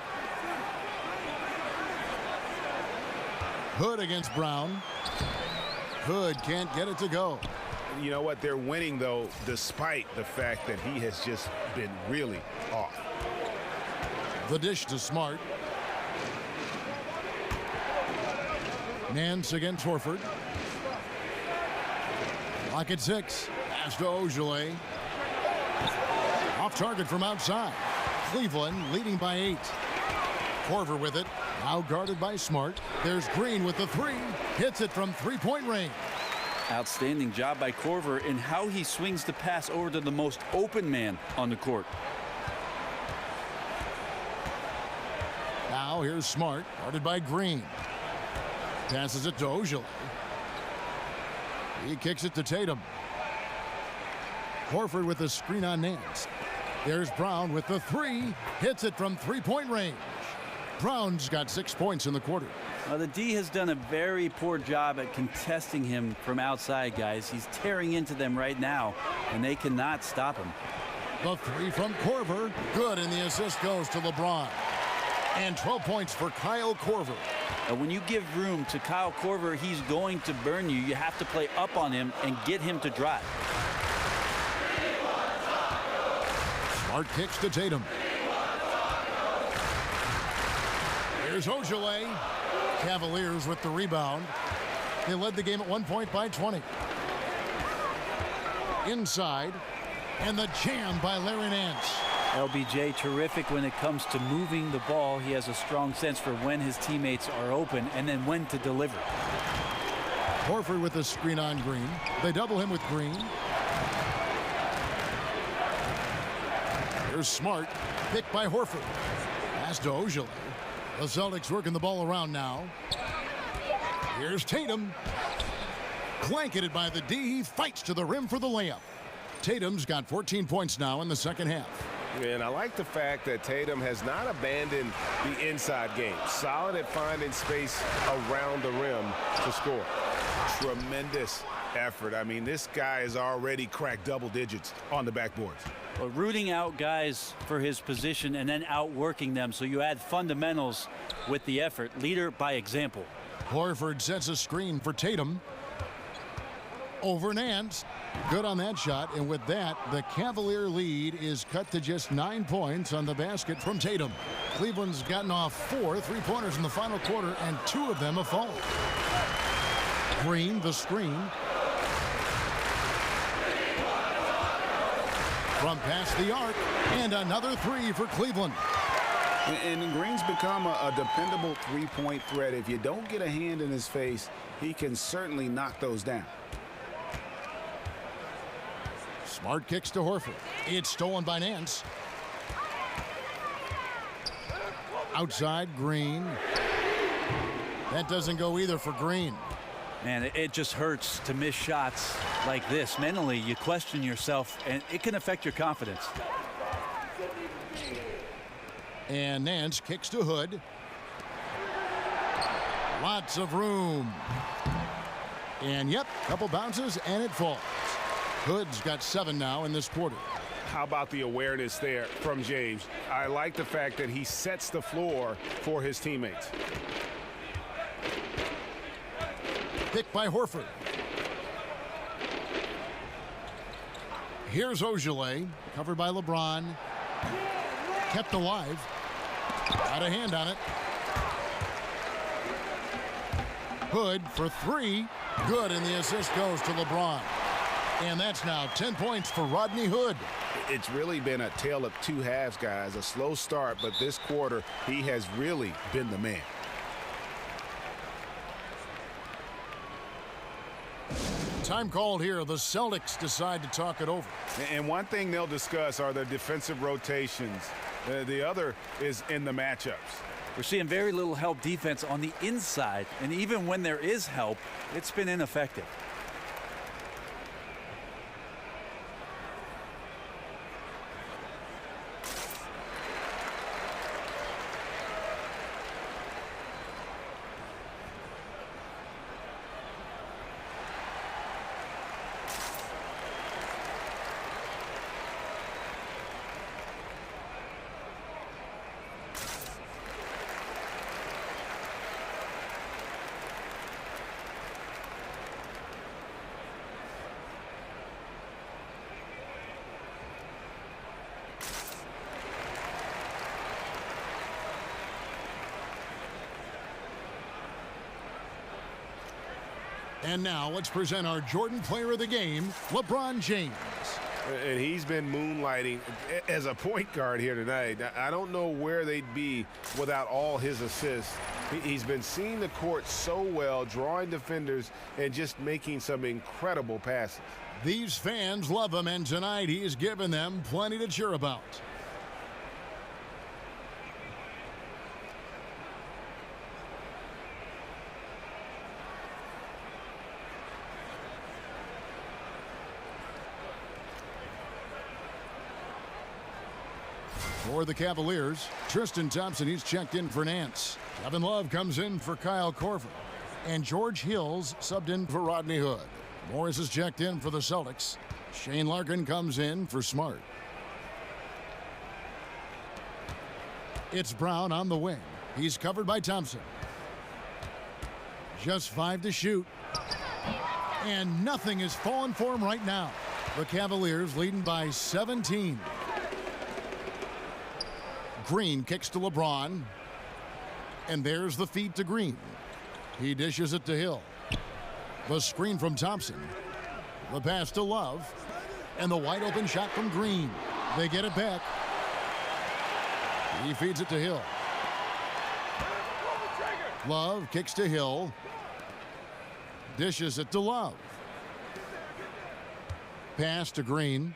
Hood against Brown. Hood can't get it to go. You know what? They're winning, though, despite the fact that he has just been really off. The dish to Smart. Nance against Horford. Lock at 6. Pass to Ojala. Off target from outside. Cleveland leading by 8. Korver with it. Now guarded by Smart. There's Green with the 3. Hits it from three-point range. Outstanding job by Korver in how he swings the pass over to the most open man on the court. Now here's Smart, guarded by Green. Passes it to Ojala. He kicks it to Tatum. Horford with the screen on Nance. There's Brown with the 3. Hits it from three-point range. Brown's got 6 points in the quarter. The D has done a very poor job at contesting him from outside, guys. He's tearing into them right now, and they cannot stop him. The 3 from Korver. Good, and the assist goes to LeBron. And 12 points for Kyle Korver. When you give room to Kyle Korver, he's going to burn you. You have to play up on him and get him to drive. Smart kicks to Tatum. Here's Ojale. Cavaliers with the rebound. They led the game at 1 point by 20. Inside. And the jam by Larry Nance. LBJ terrific when it comes to moving the ball. He has a strong sense for when his teammates are open and then when to deliver. Horford with the screen on Green. They double him with Green. Here's Smart. Picked by Horford. Pass to Ojale. The Celtics working the ball around now. Here's Tatum. Blanketed by the D. He fights to the rim for the layup. Tatum's got 14 points now in the second half. And I like the fact that Tatum has not abandoned the inside game. Solid at finding space around the rim to score. Tremendous effort. I mean, this guy has already cracked double digits on the backboards. Well, rooting out guys for his position and then outworking them, so you add fundamentals with the effort. Leader by example. Horford sets a screen for Tatum. Over Nance. Good on that shot, and with that, the Cavalier lead is cut to just 9 points on the basket from Tatum. Cleveland's gotten off 4 three-pointers in the final quarter, and 2 of them have fallen. Green, the screen. From past the arc, and another 3 for Cleveland. And Green's become a dependable three-point threat. If you don't get a hand in his face, he can certainly knock those down. Smart kicks to Horford. It's stolen by Nance. Outside, Green. That doesn't go either for Green. Man, it just hurts to miss shots like this. Mentally, you question yourself, and it can affect your confidence. And Nance kicks to Hood. Lots of room. And yep, couple bounces, and it falls. Hood's got 7 now in this quarter. How about the awareness there from James? I like the fact that he sets the floor for his teammates. Picked by Horford. Here's Ojale, covered by LeBron. Kept alive. Got a hand on it. Hood for 3. Good, and the assist goes to LeBron. And that's now 10 points for Rodney Hood. It's really been a tale of 2 halves, guys. A slow start, but this quarter, he has really been the man. Time called here. The Celtics decide to talk it over. And one thing they'll discuss are the defensive rotations. The other is in the matchups. We're seeing very little help defense on the inside, and even when there is help, it's been ineffective. And now let's present our Jordan Player of the Game, LeBron James. And he's been moonlighting as a point guard here tonight. I don't know where they'd be without all his assists. He's been seeing the court so well, drawing defenders and just making some incredible passes. These fans love him, and tonight he's given them plenty to cheer about. For the Cavaliers, Tristan Thompson, he's checked in for Nance. Kevin Love comes in for Kyle Korver. And George Hill's subbed in for Rodney Hood. Morris is checked in for the Celtics. Shane Larkin comes in for Smart. It's Brown on the wing. He's covered by Thompson. Just 5 to shoot. And nothing is falling for him right now. The Cavaliers leading by 17. Green kicks to LeBron. And there's the feed to Green. He dishes it to Hill. The screen from Thompson. The pass to Love. And the wide open shot from Green. They get it back. He feeds it to Hill. Love kicks to Hill. Dishes it to Love. Pass to Green.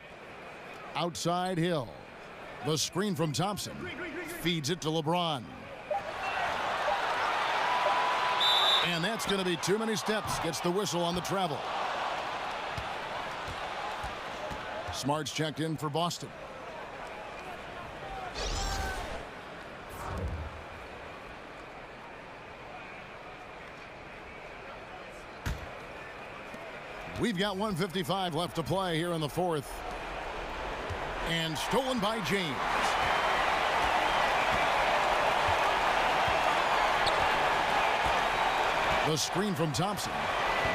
Outside Hill. The screen from Thompson. Feeds it to LeBron. And that's going to be too many steps. Gets the whistle on the travel. Smart's checked in for Boston. We've got 1:55 left to play here in the fourth. And stolen by James. The screen from Thompson.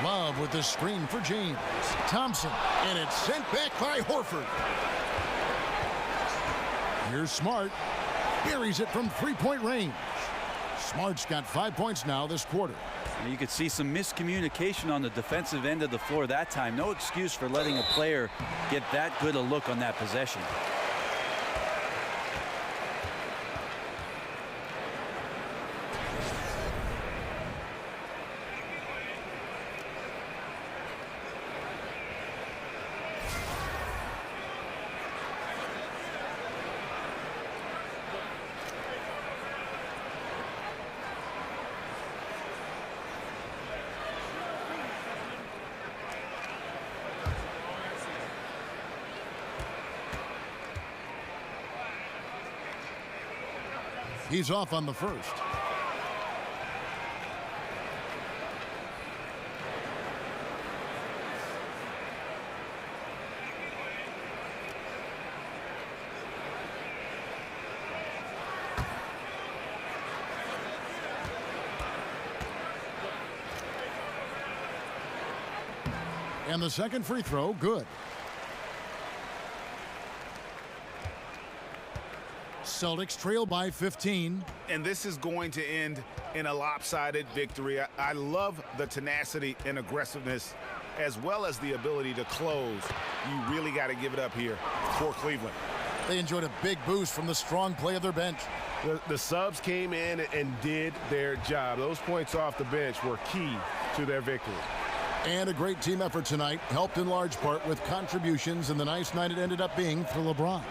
Love with the screen for James. Thompson, and it's sent back by Horford. Here's Smart. Buries it from three-point range. Smart's got 5 points now this quarter. You could see some miscommunication on the defensive end of the floor that time. No excuse for letting a player get that good a look on that possession. He's off on the first. And the second free throw, good. Celtics trail by 15. And this is going to end in a lopsided victory. I love the tenacity and aggressiveness as well as the ability to close. You really got to give it up here for Cleveland. They enjoyed a big boost from the strong play of their bench. The subs came in and did their job. Those points off the bench were key to their victory. And a great team effort tonight, helped in large part with contributions, and the nice night it ended up being for LeBron.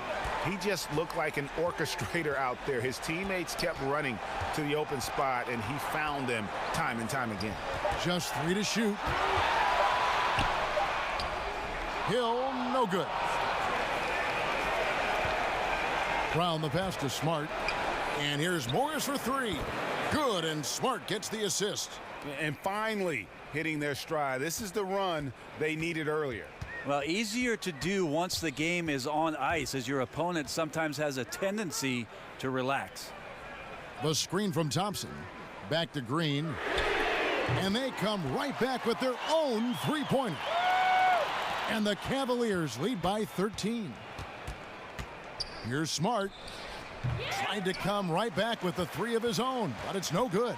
He just looked like an orchestrator out there. His teammates kept running to the open spot, and he found them time and time again. Just 3 to shoot. Hill, no good. Brown the pass to Smart. And here's Morris for 3. Good, and Smart gets the assist. And finally hitting their stride. This is the run they needed earlier. Well, easier to do once the game is on ice, as your opponent sometimes has a tendency to relax. The screen from Thompson. Back to Green. And they come right back with their own three-pointer. And the Cavaliers lead by 13. Here's Smart. Tried to come right back with the 3 of his own, but it's no good.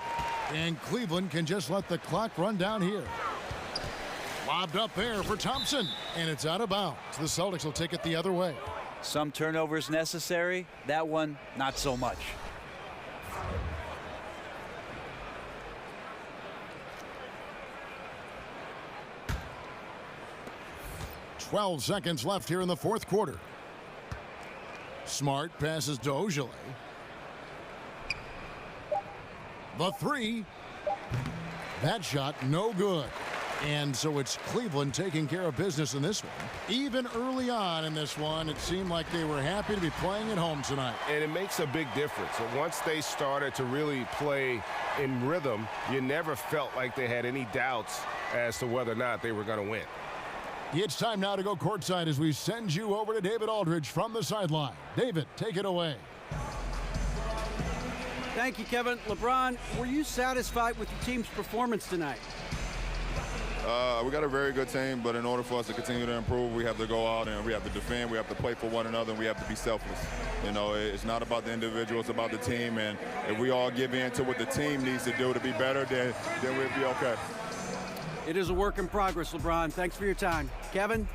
And Cleveland can just let the clock run down here. Lobbed up there for Thompson, and it's out of bounds. The Celtics will take it the other way. Some turnovers necessary. That one, not so much. "12 seconds left here in the fourth quarter. Smart passes to Ojale. The 3. That shot no good. And so it's Cleveland taking care of business in this one. Even early on in this one, it seemed like they were happy to be playing at home tonight. And it makes a big difference. Once they started to really play in rhythm, you never felt like they had any doubts as to whether or not they were going to win. It's time now to go courtside as we send you over to David Aldridge from the sideline. David, take it away. Thank you, Kevin. LeBron, were you satisfied with your team's performance tonight? We got a very good team, but in order for us to continue to improve, we have to go out and we have to defend, we have to play for one another, and we have to be selfless. You know, it's not about the individual, it's about the team, and if we all give in to what the team needs to do to be better, then we'll be okay. It is a work in progress, LeBron. Thanks for your time. Kevin?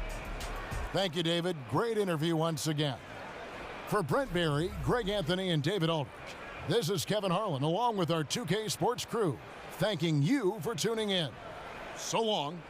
Thank you, David. Great interview once again. For Brent Barry, Greg Anthony, and David Aldridge, this is Kevin Harlan, along with our 2K Sports crew, thanking you for tuning in. So long.